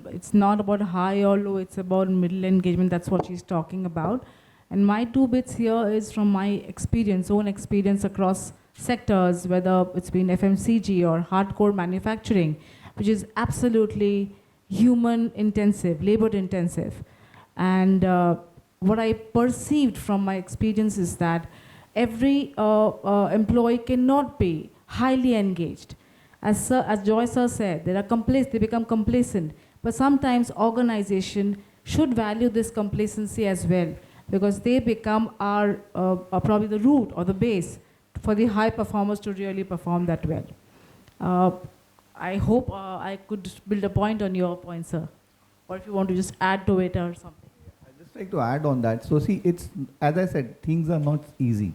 it's not about high or low, it's about middle engagement. That's what she's talking about. And my 2 bits here is from my experience, own experience across sectors, whether it's been FMCG or hardcore manufacturing, which is absolutely human intensive, labor intensive. And what I perceived from my experience is that every employee cannot be highly engaged. As Joy Sir said, they become complacent. But sometimes organization should value this complacency as well, because they become probably the root or the base for the high performers to really perform that well. I hope I could build a point on your point, sir. Or if you want to just add to it or something. I'd just like to add on that. So see, it's, as I said, things are not easy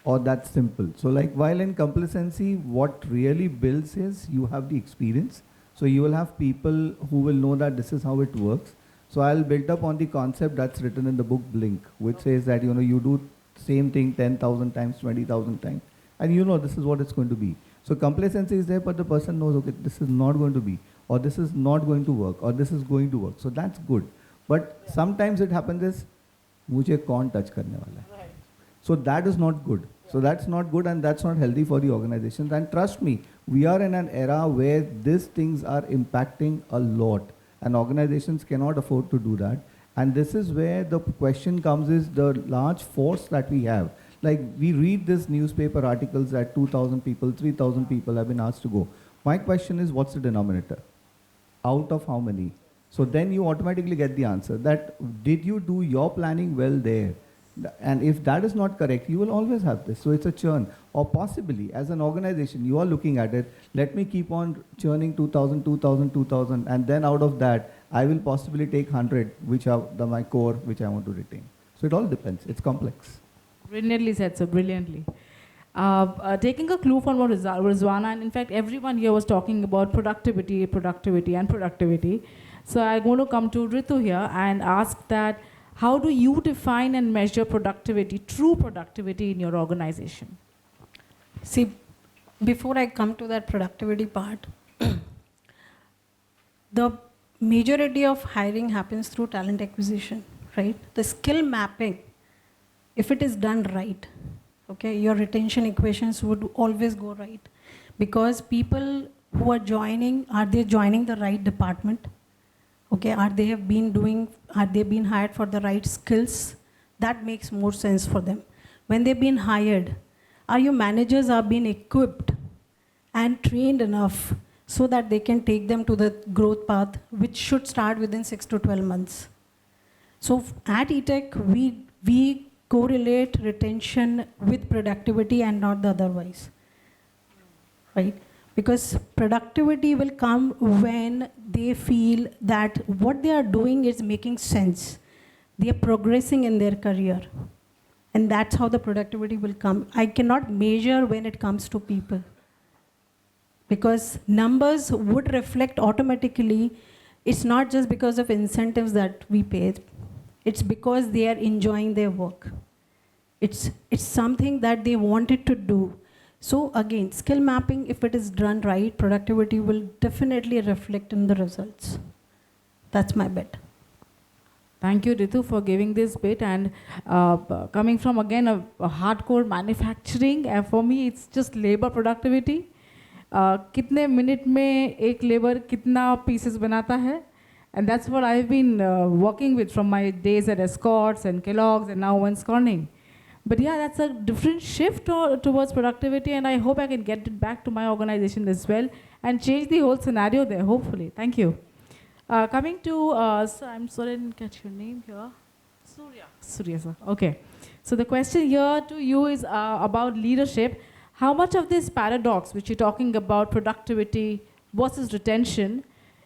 or that simple. So like while in complacency, what really builds is you have the experience. So you will have people who will know that this is how it works. So I'll build up on the concept that's written in the book Blink, which says that, you do same thing 10,000 times, 20,000 times, and this is what it's going to be. So complacency is there, but the person knows, okay, this is not going to be, or this is not going to work, or this is going to work. So that's good. But sometimes it happens is, mujhe kaun touch karne wala hai. Right. So that is not good. So that's not good, and that's not healthy for the organizations. And trust me, we are in an era where these things are impacting a lot, and organizations cannot afford to do that. And this is where the question comes, is the large force that we have. Like we read this newspaper articles that 2,000 people, 3,000 people have been asked to go. My question is, what's the denominator? Out of how many? So then you automatically get the answer that, did you do your planning well there? And if that is not correct, you will always have this. So it's a churn. Or possibly, as an organization, you are looking at it, let me keep on churning 2,000, 2,000, 2,000, and then out of that, I will possibly take 100, which are my core, which I want to retain. So it all depends. It's complex. Brilliantly said, sir, brilliantly. Taking a clue from what Rizwana, and in fact, everyone here was talking about productivity. So I'm going to come to Ritu here and ask that, how do you define and measure productivity, true productivity in your organization? See, before I come to that productivity part, the majority of hiring happens through talent acquisition, right? The skill mapping, if it is done right, okay, your retention equations would always go right. Because people who are joining, are they joining the right department? Okay, are they being hired for the right skills? That makes more sense for them. When they've been hired, are your managers are being equipped and trained enough so that they can take them to the growth path, which should start within 6 to 12 months? So at eTech, we correlate retention with productivity and not the otherwise, right? Because productivity will come when they feel that what they are doing is making sense. They are progressing in their career. And that's how the productivity will come. I cannot measure when it comes to people, because numbers would reflect automatically. It's not just because of incentives that we pay. It's because they are enjoying their work. It's something that they wanted to do. So again, skill mapping, if it is done right, productivity will definitely reflect in the results. That's my bet. Thank you, Ritu, for giving this bit. And coming from, again, a hardcore manufacturing, for me, it's just labor productivity. कितने minute में एक labour कितना pieces बनाता है? And that's what I've been working with from my days at Escorts and Kellogg's and now Owens Corning. But yeah, that's a different shift towards productivity, and I hope I can get it back to my organization as well and change the whole scenario there, hopefully. Thank you. Coming to, so I'm sorry I didn't catch your name here. Surya, sir. Okay. So the question here to you is about leadership. How much of this paradox, which you're talking about, productivity versus retention,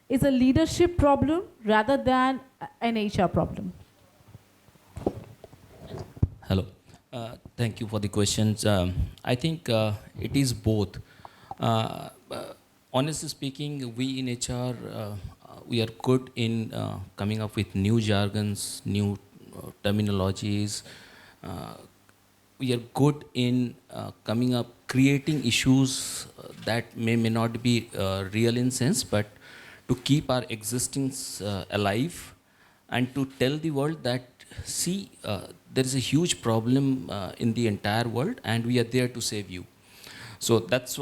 is a leadership problem rather than an HR problem? Hello. Thank you for the questions. I think it is both. Honestly speaking, we in HR, we are good in coming up with new jargons, new terminologies. We are good in coming up, creating issues that may not be real in sense, but to keep our existence alive and to tell the world that, see, there is a huge problem in the entire world and we are there to save you. So that's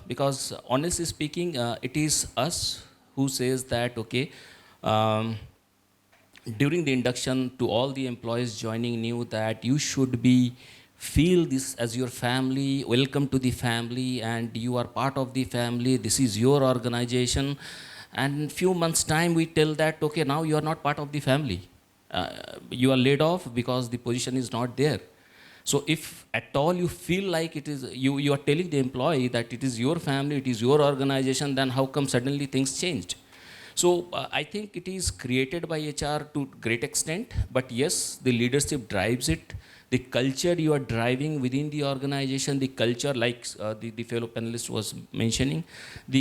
because honestly speaking, it is us who says that, okay, during the induction to all the employees joining new, that you should feel this as your family, welcome to the family, and you are part of the family, this is your organization. And in few months time we tell that, okay, now you are not part of the family. You are laid off because the position is not there. So if at all you feel like it is, you are telling the employee that it is your family, it is your organization, then how come suddenly things changed? So I think it is created by HR to great extent, but yes, the leadership drives it. The culture you are driving within the organization, the culture like the fellow panelist was mentioning,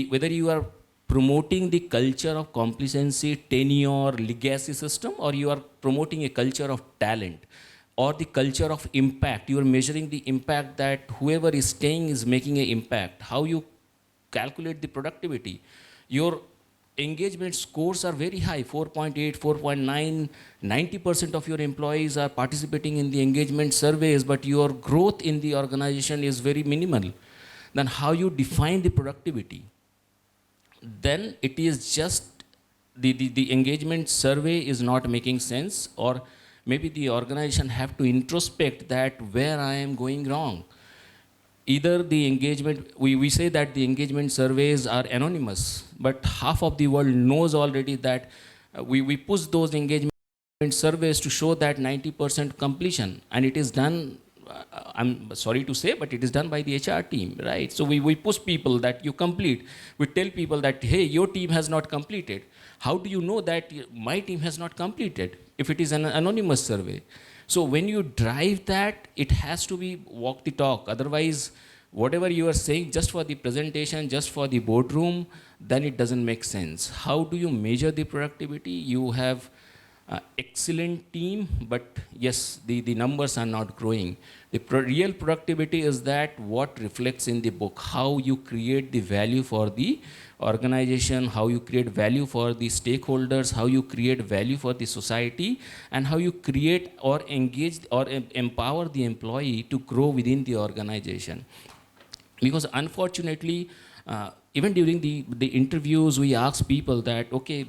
whether you are promoting the culture of complacency, tenure, legacy system, or you are promoting a culture of talent or the culture of impact. You are measuring the impact that whoever is staying is making an impact. How you calculate the productivity. Your engagement scores are very high, 4.8, 4.9, 90% of your employees are participating in the engagement surveys, but your growth in the organization is very minimal. Then how you define the productivity? Then it is just the engagement survey is not making sense, or maybe the organization have to introspect that where I am going wrong. Either the engagement, we say that the engagement surveys are anonymous, but half of the world knows already that we push those engagement surveys to show that 90% completion, and it is done, I'm sorry to say, but it is done by the HR team, right? So we push people that you complete. We tell people that, hey, your team has not completed. How do you know that my team has not completed if it is an anonymous survey? So when you drive that, it has to be walk the talk. Otherwise, whatever you are saying just for the presentation, just for the boardroom, then it doesn't make sense. How do you measure the productivity? You have excellent team, but yes, the numbers are not growing. The real productivity is that what reflects in the book, how you create the value for the organization, how you create value for the stakeholders, how you create value for the society, and how you create or engage or empower the employee to grow within the organization. Because unfortunately, even during the interviews, we ask people that, okay,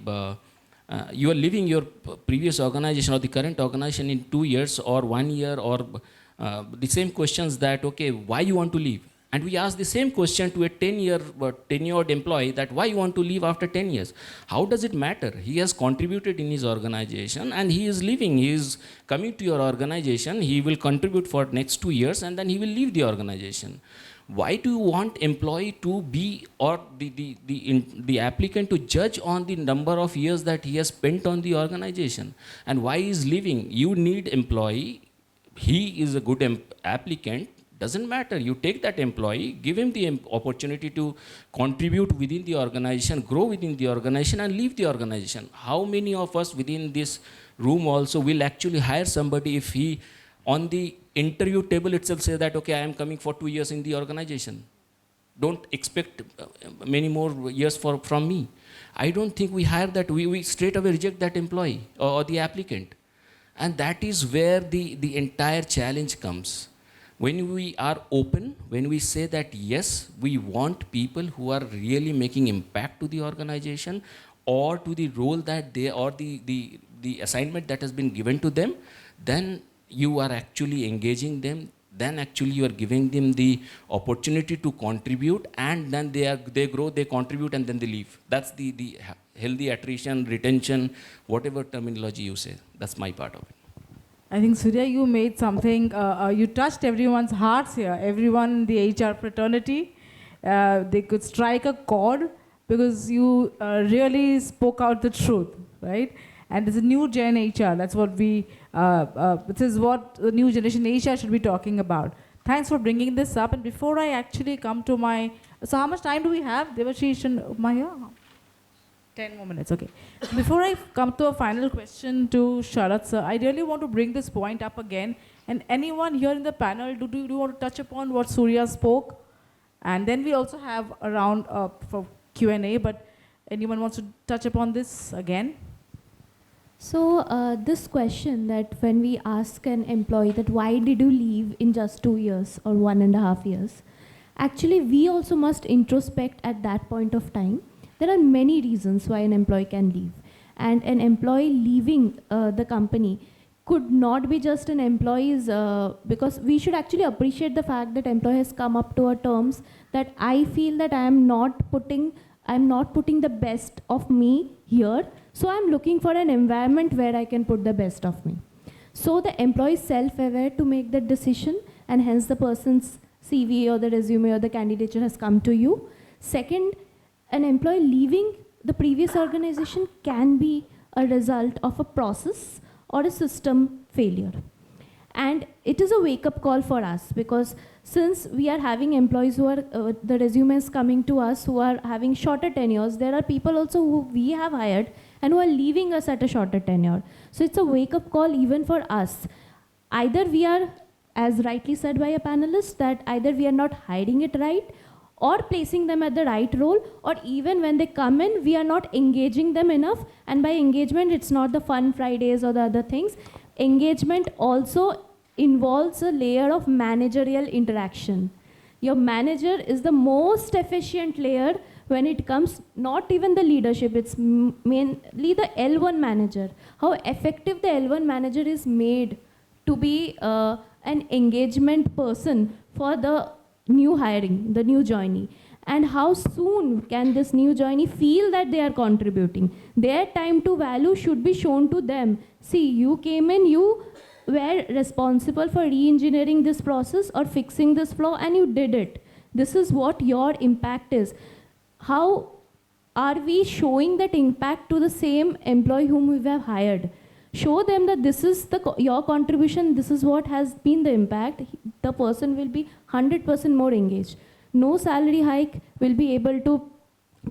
You are leaving your previous organization or the current organization in 2 years or 1 year, or the same questions that, okay, why you want to leave? And we ask the same question to a 10-year tenured employee, that why you want to leave after 10 years? How does it matter? He has contributed in his organization and he is leaving. He is coming to your organization. He will contribute for next 2 years and then he will leave the organization. Why do you want employee to be, or the applicant to judge on the number of years that he has spent on the organization? And why he is leaving? You need employee. He is a good applicant. Doesn't matter. You take that employee, give him the opportunity to contribute within the organization, grow within the organization, and leave the organization. How many of us within this room also will actually hire somebody if he, on the interview table itself, say that, okay, I am coming for 2 years in the organization. Don't expect many more years from me. I don't think we hire that. We straight away reject that employee or the applicant. And that is where the entire challenge comes. When we are open, when we say that yes, we want people who are really making impact to the organization or to the role that they, or the assignment that has been given to them, then you are actually engaging them, then actually you are giving them the opportunity to contribute, and then they grow, they contribute, and then they leave. That's the healthy attrition, retention, whatever terminology you say. That's my part of it. I think, Surya, you made something, you touched everyone's hearts here, everyone, the HR fraternity. They could strike a chord because you really spoke out the truth, right? And it's a new gen HR, that's what this is what the new generation HR should be talking about. Thanks for bringing this up. And before I actually come to my, so how much time do we have? Devashish and Maya? 10 more minutes, okay. Before I come to a final question to Sharat sir, I really want to bring this point up again. And anyone here in the panel, do you want to touch upon what Surya spoke? And then we also have a round for Q&A, but anyone wants to touch upon this again? So this question that when we ask an employee that why did you leave in just 2 years or 1.5 years, actually we also must introspect at that point of time. There are many reasons why an employee can leave. And an employee leaving the company could not be just an employee's, because we should actually appreciate the fact that employee has come up to our terms that I feel that I'm not putting the best of me here, so I'm looking for an environment where I can put the best of me. So the employee is self-aware to make that decision, and hence the person's CV or the resume or the candidature has come to you. Second, an employee leaving the previous organization can be a result of a process or a system failure. And it is a wake-up call for us, because since we are having employees who are, the resumes coming to us who are having shorter tenures, there are people also who we have hired and who are leaving us at a shorter tenure. So it's a wake-up call even for us. Either we are, as rightly said by a panelist, that either we are not hiding it right, or placing them at the right role, or even when they come in, we are not engaging them enough. And by engagement, it's not the fun Fridays or the other things. Engagement also involves a layer of managerial interaction. Your manager is the most efficient layer when it comes, not even the leadership, it's mainly the L1 manager. How effective the L1 manager is made to be an engagement person for the new hiring, the new joinee. And how soon can this new joinee feel that they are contributing? Their time to value should be shown to them. See, you came in, you were responsible for re-engineering this process or fixing this flaw, and you did it. This is what your impact is. How are we showing that impact to the same employee whom we have hired? Show them that this is your contribution, this is what has been the impact. The person will be 100% more engaged. No salary hike will be able to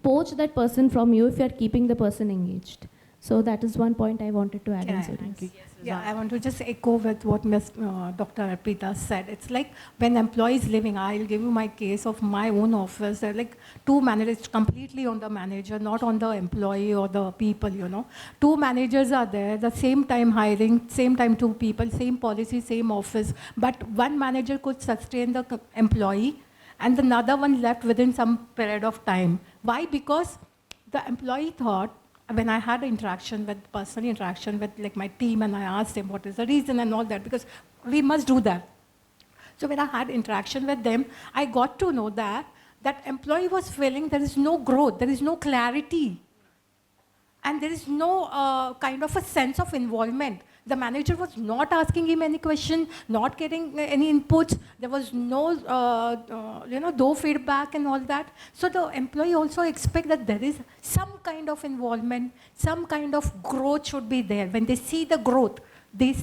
poach that person from you if you are keeping the person engaged. So that is one point I wanted to add. Yeah, I want to just echo with what Dr. Arpita said. It's like when employees leaving, I'll give you my case of my own office. There are like two managers, completely on the manager, not on the employee or the people, you know. Two managers are there, the same time hiring, same time two people, same policy, same office. But one manager could sustain the employee and another one left within some period of time. Why? Because the employee thought, when I had interaction with, personal interaction with like my team, and I asked them what is the reason and all that, because we must do that. So when I had interaction with them, I got to know that that employee was feeling there is no growth, there is no clarity, and there is no kind of a sense of involvement. The manager was not asking him any question, not getting any inputs. There was no, no feedback and all that. So the employee also expect that there is some kind of involvement, some kind of growth should be there. When they see the growth, they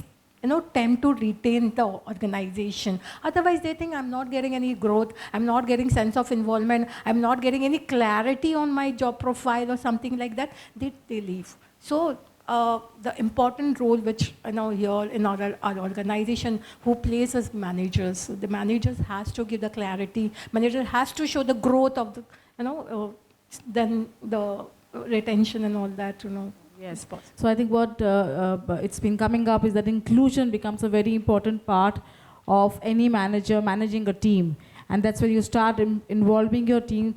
tend to retain the organization. Otherwise, they think I'm not getting any growth, I'm not getting sense of involvement, I'm not getting any clarity on my job profile or something like that. They leave. So the important role which here in our organization who plays as managers, the managers has to give the clarity, manager has to show the growth of the, then the retention and all that, Yes. So I think what it's been coming up is that inclusion becomes a very important part of any manager managing a team. And that's when you start involving your team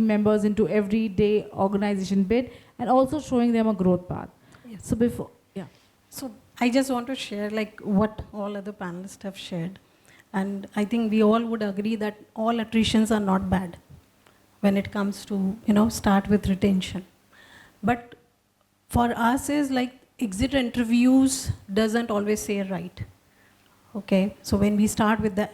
members into everyday organization bit and also showing them a growth path. Yes. So before, yeah. So I just want to share like what all other panelists have shared. And I think we all would agree that all attritions are not bad when it comes to, start with retention. But for us is like exit interviews doesn't always say right. Okay, so when we start with the,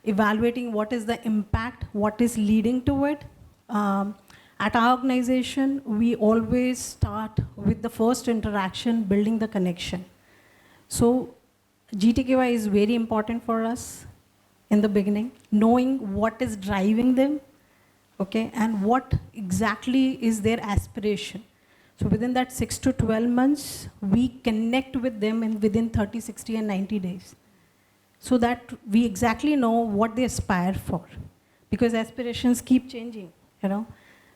evaluating what is the impact, what is leading to it, at our organization, we always start with the first interaction, building the connection. So GTKY is very important for us in the beginning, knowing what is driving them, okay, and what exactly is their aspiration. So within that 6 to 12 months, we connect with them within 30, 60, and 90 days. So that we exactly know what they aspire for. Because aspirations keep changing,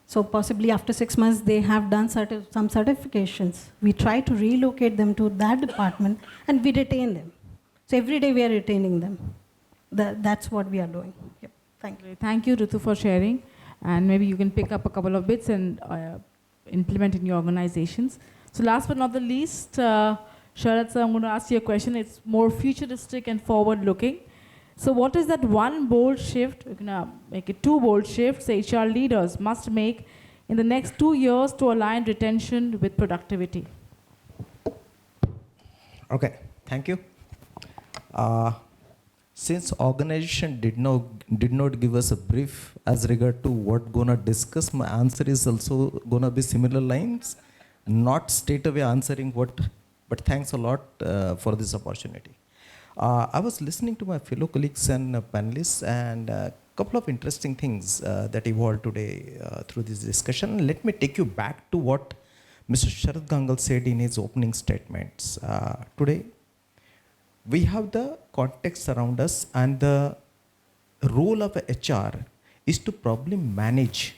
So possibly after 6 months, they have done some certifications. We try to relocate them to that department, and we retain them. So every day we are retaining them. That's what we are doing. Yep. Thank you. Thank you, Ritu, for sharing. And maybe you can pick up a couple of bits and implement in your organizations. So last but not the least, Sharad sir, I'm going to ask you a question. It's more futuristic and forward-looking. So what is that one bold shift, we're going to make it 2 bold shifts, HR leaders must make in the next 2 years to align retention with productivity? Okay, thank you. Since organization did not give us a brief as regard to what gonna discuss, my answer is also gonna be similar lines, not straight away answering what, but thanks a lot for this opportunity. I was listening to my fellow colleagues and panelists, and a couple of interesting things that evolved today through this discussion. Let me take you back to what Mr. Sharad Gangal said in his opening statements. Today, we have the context around us, and the role of a HR is to probably manage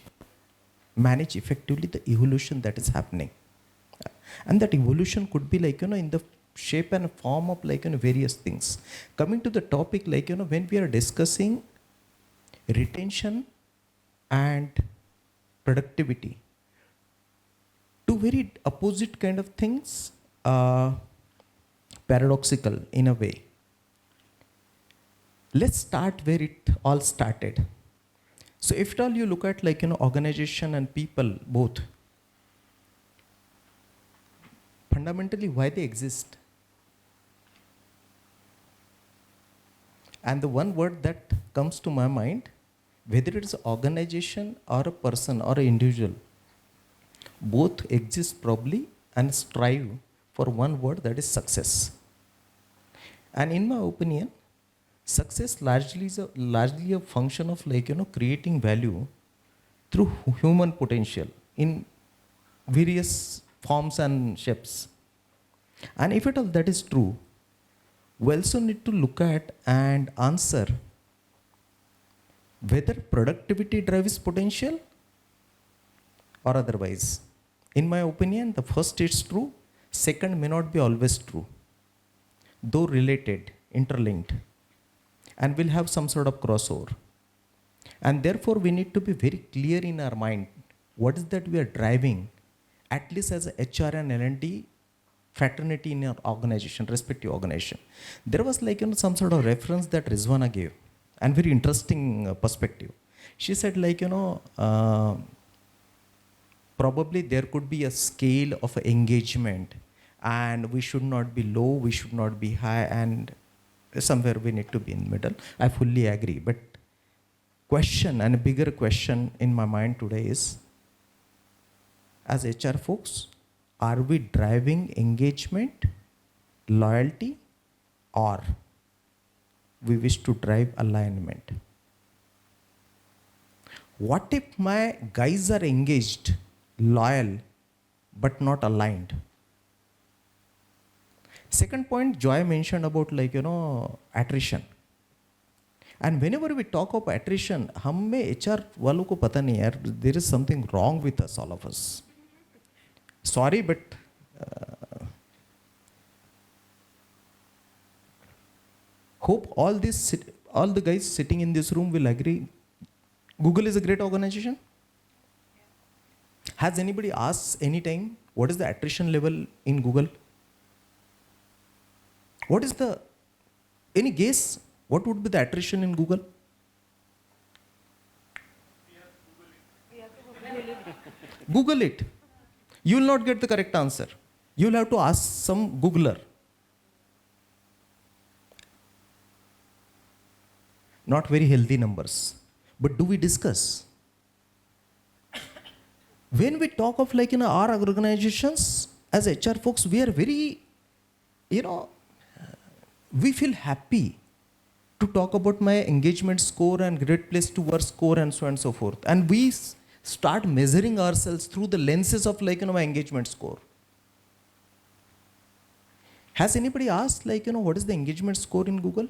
effectively the evolution that is happening. And that evolution could be like, in the shape and form of like, various things. Coming to the topic, like, when we are discussing retention and productivity, 2 very opposite kind of things, paradoxical in a way. Let's start where it all started. So if at all you look at like, organization and people both, fundamentally why they exist. And the one word that comes to my mind, whether it is an organization or a person or an individual, both exist probably and strive for one word, that is success. And in my opinion, success largely is largely a function of like, creating value through human potential in various forms and shapes. And if at all that is true, we also need to look at and answer whether productivity drives potential or otherwise. In my opinion, the first is true, second may not be always true, though related, interlinked, and will have some sort of crossover. And therefore, we need to be very clear in our mind what is that we are driving at least as a HR and L&D fraternity in your organization, respective organization. There was like, some sort of reference that Rizwana gave, and very interesting perspective. She said like, probably there could be a scale of engagement, and we should not be low, we should not be high, and somewhere we need to be in the middle. I fully agree. But question, and a bigger question in my mind today is, as HR folks, are we driving engagement, loyalty, or we wish to drive alignment? What if my guys are engaged, loyal, but not aligned? Second point, Joy mentioned about like, attrition. And whenever we talk of attrition, हमें HR वालों को पता नहीं यार, there is something wrong with us, all of us. Sorry, but hope all the guys sitting in this room will agree. Google is a great organization. Has anybody asked any time what is the attrition level in Google? What is any guess? What would be the attrition in Google? Google it. You will not get the correct answer. You will have to ask some Googler. Not very healthy numbers. But do we discuss? When we talk of like in our organizations, as HR folks, we are very, we feel happy to talk about my engagement score and great place to work score and so on and so forth. And we start measuring ourselves through the lenses of like, my engagement score. Has anybody asked like, what is the engagement score in Google?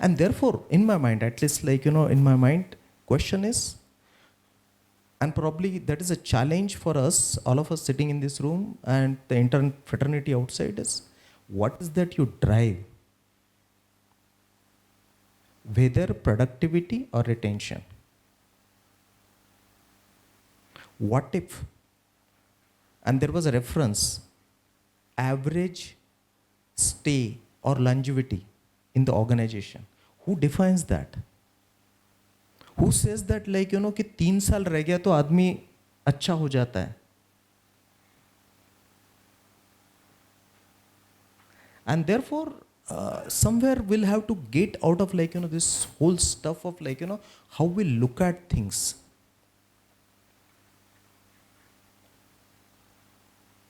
And therefore, in my mind, at least like, in my mind, question is, and probably that is a challenge for us, all of us sitting in this room and the intern fraternity outside is, what is that you drive? Whether productivity or retention. What if, and there was a reference, average stay or longevity in the organization. Who defines that? Who says that like, कि 3 साल रह गया तो आदमी अच्छा हो जाता है? And therefore, somewhere we'll have to get out of like, this whole stuff of like, how we look at things.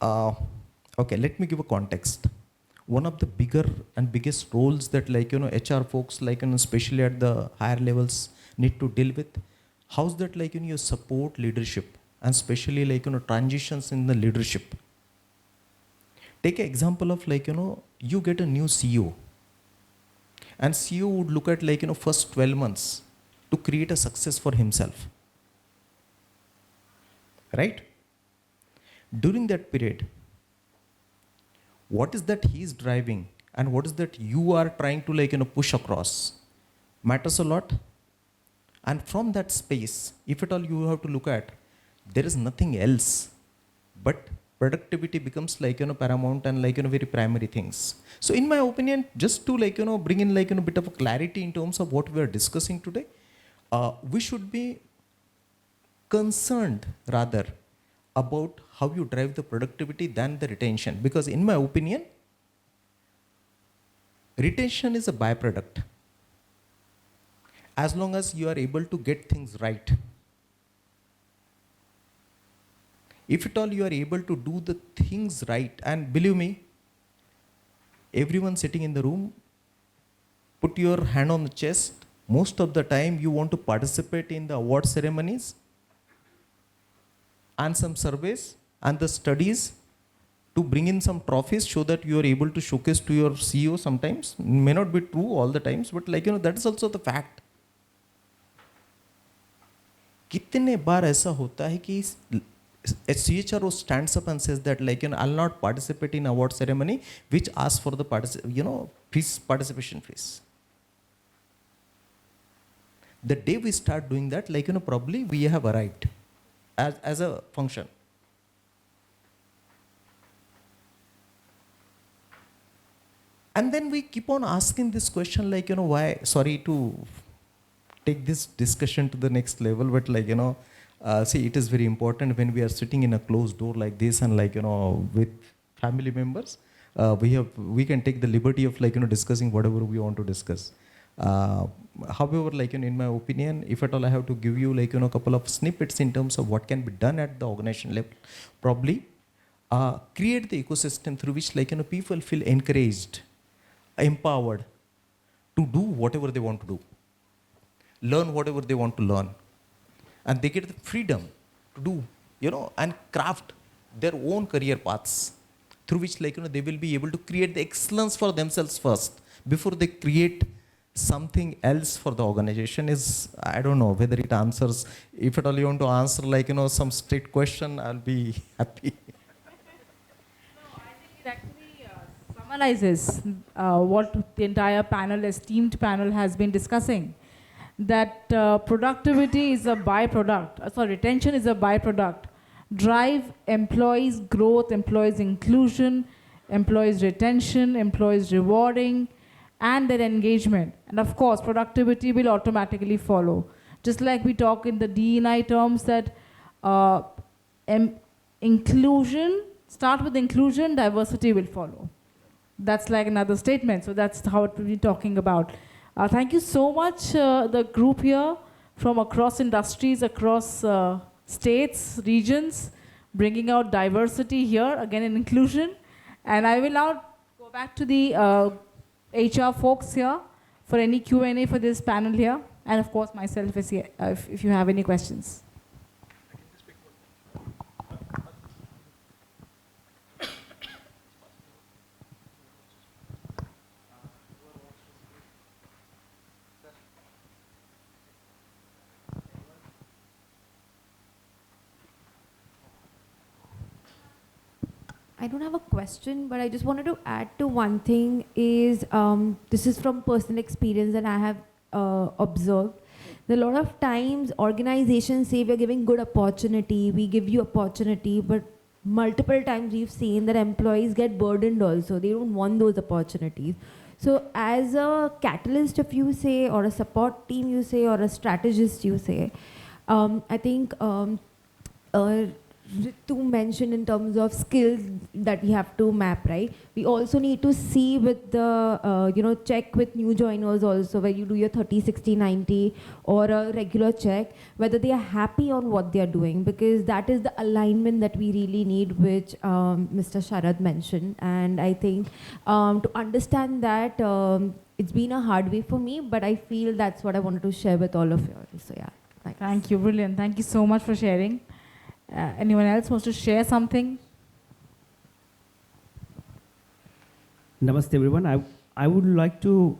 Okay, let me give a context. One of the bigger and biggest roles that like, HR folks, like, especially at the higher levels, need to deal with, how's that like, you support leadership, and especially like, transitions in the leadership. Take an example of like, you get a new CEO, and CEO would look at like, first 12 months to create a success for himself. Right? During that period, what is that he is driving and what is that you are trying to like, push across matters a lot. And from that space, if at all you have to look at, there is nothing else but productivity becomes like, paramount and like, very primary things. So in my opinion, just to like, bring in like, a bit of a clarity in terms of what we are discussing today, we should be concerned rather about how you drive the productivity than the retention. Because in my opinion, retention is a byproduct. As long as you are able to get things right. If at all you are able to do the things right, and believe me, everyone sitting in the room, put your hand on the chest. Most of the time you want to participate in the award ceremonies and some surveys and the studies to bring in some trophies so that you are able to showcase to your CEO sometimes. May not be true all the times, but like, that is also the fact. कितने बार ऐसा होता है कि a CHRO stands up and says that like, I'll not participate in award ceremony which asks for the participation fees. The day we start doing that, like, probably we have arrived as a function. And then we keep on asking this question, like, why, sorry to take this discussion to the next level, but like, see, it is very important when we are sitting in a closed door like this and like, with family members, we can take the liberty of like, discussing whatever we want to discuss. However, like, in my opinion, if at all I have to give you like, a couple of snippets in terms of what can be done at the organization level, probably create the ecosystem through which like, people feel encouraged, empowered to do whatever they want to do, learn whatever they want to learn, and they get the freedom to do, and craft their own career paths through which like, they will be able to create the excellence for themselves first before they create something else for the organization. Is, I don't know whether it answers. If at all you want to answer like, some straight question, I'll be happy. No, I think it actually summarizes what the entire panel, esteemed panel, has been discussing. That productivity is a byproduct, retention is a byproduct. Drive employees' growth, employees' inclusion, employees' retention, employees' rewarding, and their engagement. And of course, productivity will automatically follow. Just like we talk in the DE&I terms that inclusion, start with inclusion, diversity will follow. That's like another statement. So that's how it will be talking about. Thank you so much, the group here from across industries, across states, regions, bringing out diversity here, again in inclusion. And I will now go back to the HR folks here for any Q&A for this panel here. And of course, myself is here if you have any questions. I don't have a question, but I just wanted to add to one thing is, this is from personal experience that I have observed. A lot of times organizations say we're giving good opportunity, we give you opportunity, but multiple times we've seen that employees get burdened also. They don't want those opportunities. So as a catalyst, if you say, or a support team you say, or a strategist you say, I think Ritu mentioned in terms of skills that we have to map, right? We also need to see with the, check with new joiners also, where you do your 30, 60, 90 or a regular check, whether they are happy on what they are doing, because that is the alignment that we really need, which Mr. Sharad mentioned. And I think to understand that, it's been a hard way for me, but I feel that's what I wanted to share with all of you. So yeah, thanks. Thank you, brilliant. Thank you so much for sharing. Anyone else wants to share something? Namaste everyone. I would like to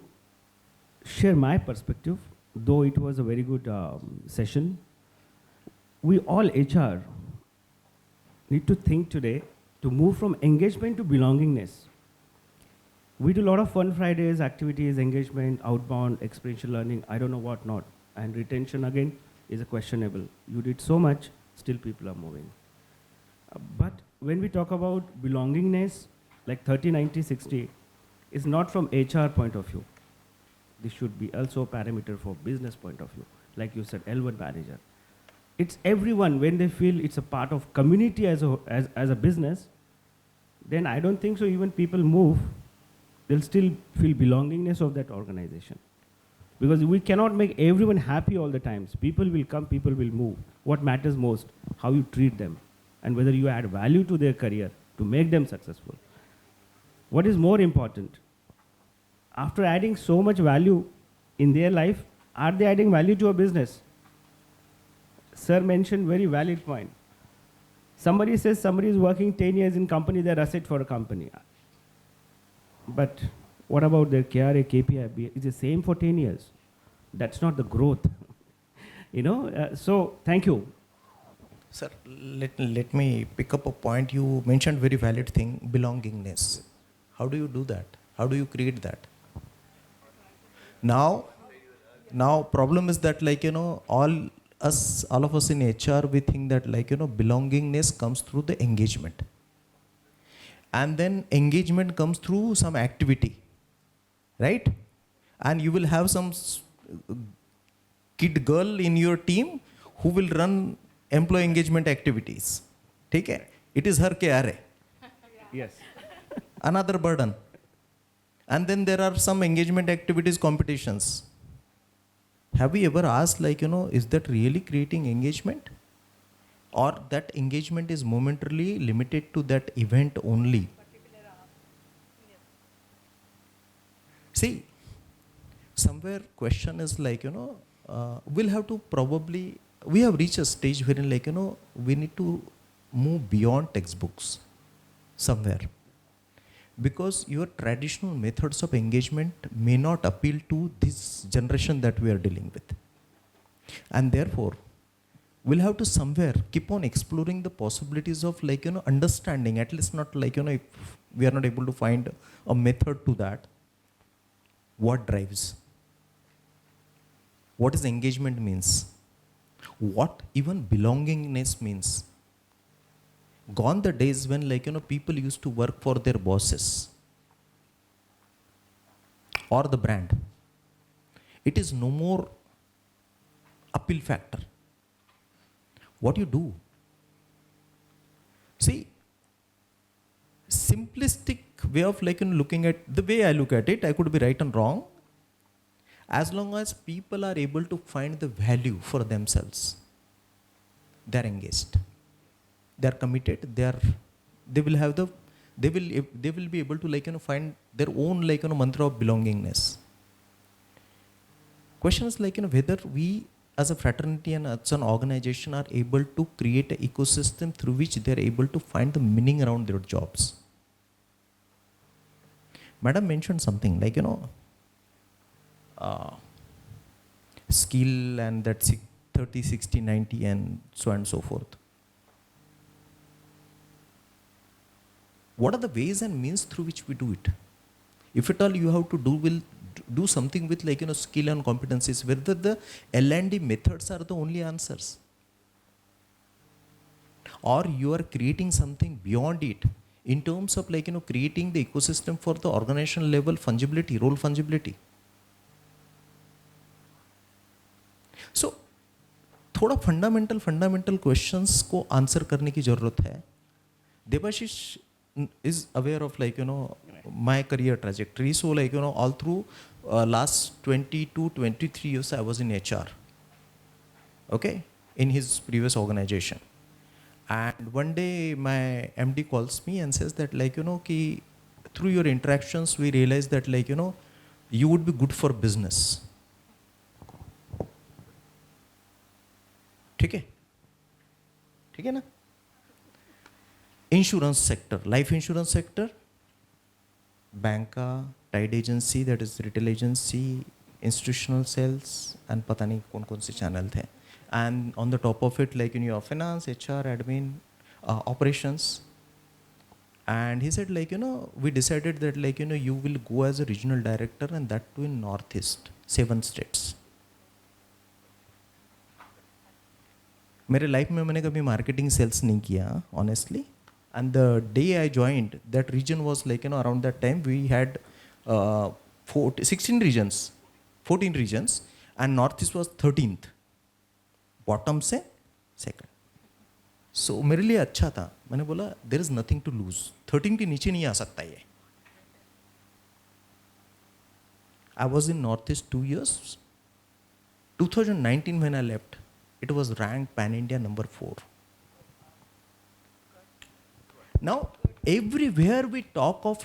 share my perspective, though it was a very good session. We all HR need to think today to move from engagement to belongingness. We do a lot of fun Fridays, activities, engagement, outbound, experiential learning, I don't know what not. And retention again is a questionable. You did so much, still people are moving. But when we talk about belongingness, like 30, 90, 60, is not from HR point of view. This should be also a parameter for business point of view. Like you said, L1 manager. It's everyone, when they feel it's a part of community as a business, then I don't think so even people move, they'll still feel belongingness of that organization. Because we cannot make everyone happy all the times. People will come, people will move. What matters most, how you treat them, and whether you add value to their career to make them successful. What is more important? After adding so much value in their life, are they adding value to a business? Sir mentioned very valid point. Somebody says somebody is working 10 years in company, they're asset for a company. But what about their KRA, KPI? It's the same for 10 years. That's not the growth. So thank you. Sir, let me pick up a point. You mentioned very valid thing, belongingness. How do you do that? How do you create that? Now, Now, problem is that all of us in HR, we think that belongingness comes through the engagement. And then engagement comes through some activity, right? And you will have some kid girl in your team who will run employee engagement activities. Take care. It is her care. Yes. Another burden. And then there are some engagement activities, competitions. Have we ever asked, is that really creating engagement? Or that engagement is momentarily limited to that event only? See, somewhere question is we'll have to probably, we have reached a stage wherein we need to move beyond textbooks somewhere. Because your traditional methods of engagement may not appeal to this generation that we are dealing with. And therefore, we'll have to somewhere keep on exploring the possibilities of understanding, at least not if we are not able to find a method to that, what drives, what is engagement means, what even belongingness means. Gone the days when people used to work for their bosses or the brand. It is no more appeal factor. What you do? See, simplistic way of looking at, the way I look at it, I could be right and wrong. As long as people are able to find the value for themselves, they are engaged. They are committed. They will be able to find their own mantra of belongingness. Question is whether we as a fraternity and as an organization are able to create an ecosystem through which they are able to find the meaning around their jobs. Madam mentioned something skill and that 30, 60, 90 and so on and so forth. What are the ways and means through which we do it? If at all you have to do something with skill and competencies, whether the L&D methods are the only answers, or you are creating something beyond it in terms of creating the ecosystem for the organizational level fungibility, role fungibility. So, थोड़ा fundamental questions को answer करने की ज़रूरत है. Debashish is aware of my career trajectory. So all through last 22, 23 years I was in HR. Okay, in his previous organization. And one day my MD calls me and says that ki through your interactions we realized that you would be good for business. ठीक है ना? Insurance sector, life insurance sector, banka, tied agency, that is retail agency, institutional sales, and pata nahi kaun se channel the. And on the top of it, in your finance, HR, admin, operations. And he said we decided that you will go as a regional director, and that too in Northeast, 7 states. मेरे life में मैंने कभी marketing sales नहीं किया, honestly. And the day I joined, that region was around that time we had 16 regions, 14 regions, and Northeast was 13th. Bottom से second. So मेरे लिए अच्छा था. मैंने बोला there is nothing to lose. 13 के नीचे नहीं आ सकता ये. I was in Northeast 2 years. 2019 when I left, it was ranked Pan India number 4. Now, everywhere we talk of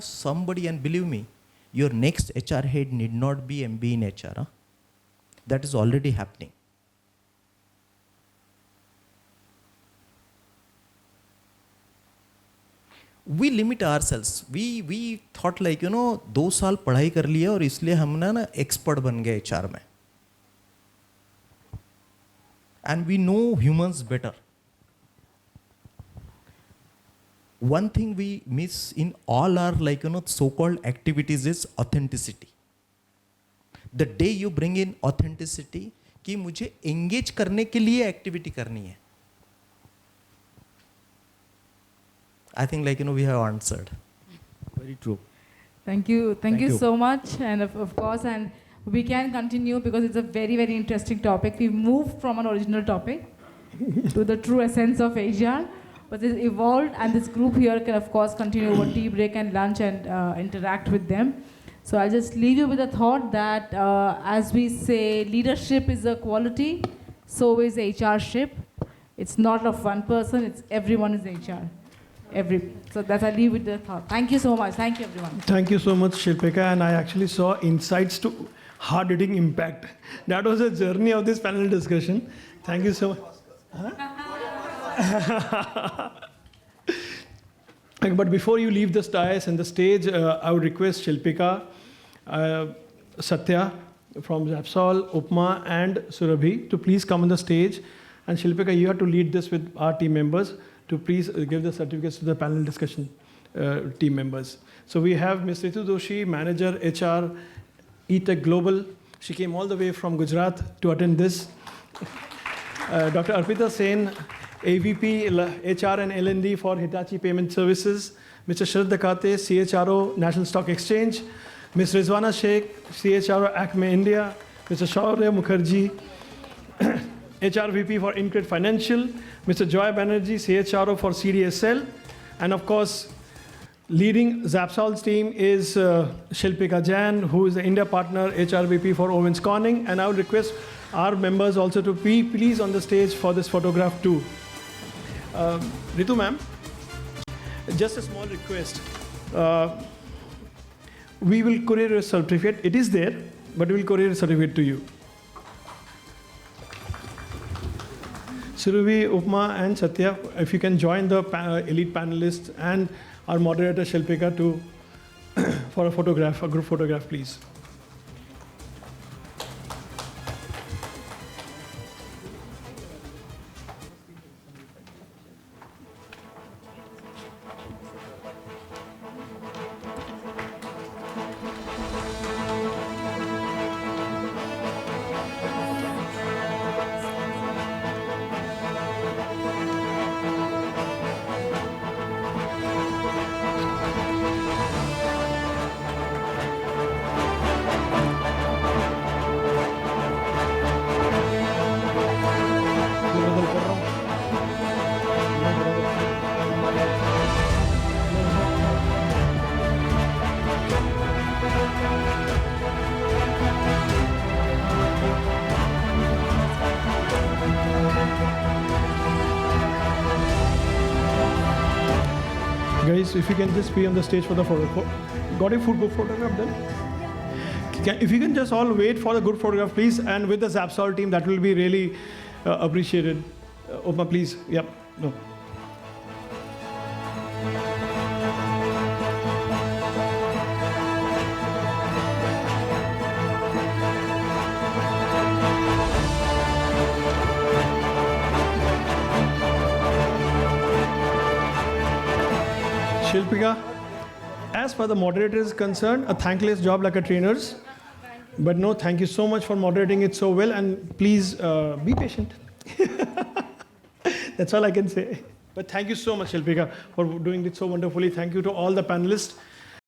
somebody, and believe me, your next HR head need not be MB in HR. Huh? That is already happening. We limit ourselves. We thought 2 साल पढ़ाई कर लिया और इसलिए हम ना expert बन गए HR में. And we know humans better. One thing we miss in all our so-called activities is authenticity. The day you bring in authenticity कि मुझे एंगेज करने के लिए एक्टिविटी करनी है, I think we have answered. Very true. Thank you so much, and of course, and we can continue because it's a very, very interesting topic. We've moved from an original topic to the true essence of Asia, but it's evolved, and this group here can, of course, continue over tea break and lunch and interact with them. So I'll just leave you with a thought that, as we say, leadership is a quality, so is HR-ship. It's not of one person, it's everyone is HR. So that's, I leave with the thought. Thank you so much. Thank you, everyone. Thank you so much, Shilpika. And I actually saw insights to hard-hitting impact. That was the journey of this panel discussion. Thank you so much. But before you leave this dais and the stage, I would request Shilpika, Satya from Xapsol, Upma, and Surabhi to please come on the stage. And Shilpika, you have to lead this with our team members to please give the certificates to the panel discussion team members. So we have Ms. Ritu Doshi, Manager HR, eTech Global. She came all the way from Gujarat to attend this. Dr. Arpita Sen, AVP HR and L&D for Hitachi Payment Services. Mr. Sharad Dakate, CHRO, National Stock Exchange. Ms. Rizwana Sheikh, CHRO, Acme India. Mr. Shaurya Mukherjee, HR VP for InCred Financial, Mr. Joy Banerjee, CHRO for CDSL, and of course, leading Xapsol's team is Shilpika Jain, who is the India partner, HR VP for Owens Corning, and I would request our members also to be please on the stage for this photograph too. Ritu ma'am, just a small request. We will courier a certificate. It is there, but we will courier a certificate to you. Surabhi, Upma, and Satya, if you can join the elite panelists and our moderator Shilpika for a photograph, a group photograph, please. Guys, if you can just be on the stage for the photo. Got a good photograph then? If you can just all wait for the good photograph, please, and with the Xapsol team, that will be really appreciated. Oma, please. Yep. No. Shilpika, as far as the moderator is concerned, a thankless job like a trainer's. But no, thank you so much for moderating it so well, and please be patient. That's all I can say. But thank you so much, Shilpika, for doing it so wonderfully. Thank you to all the panelists.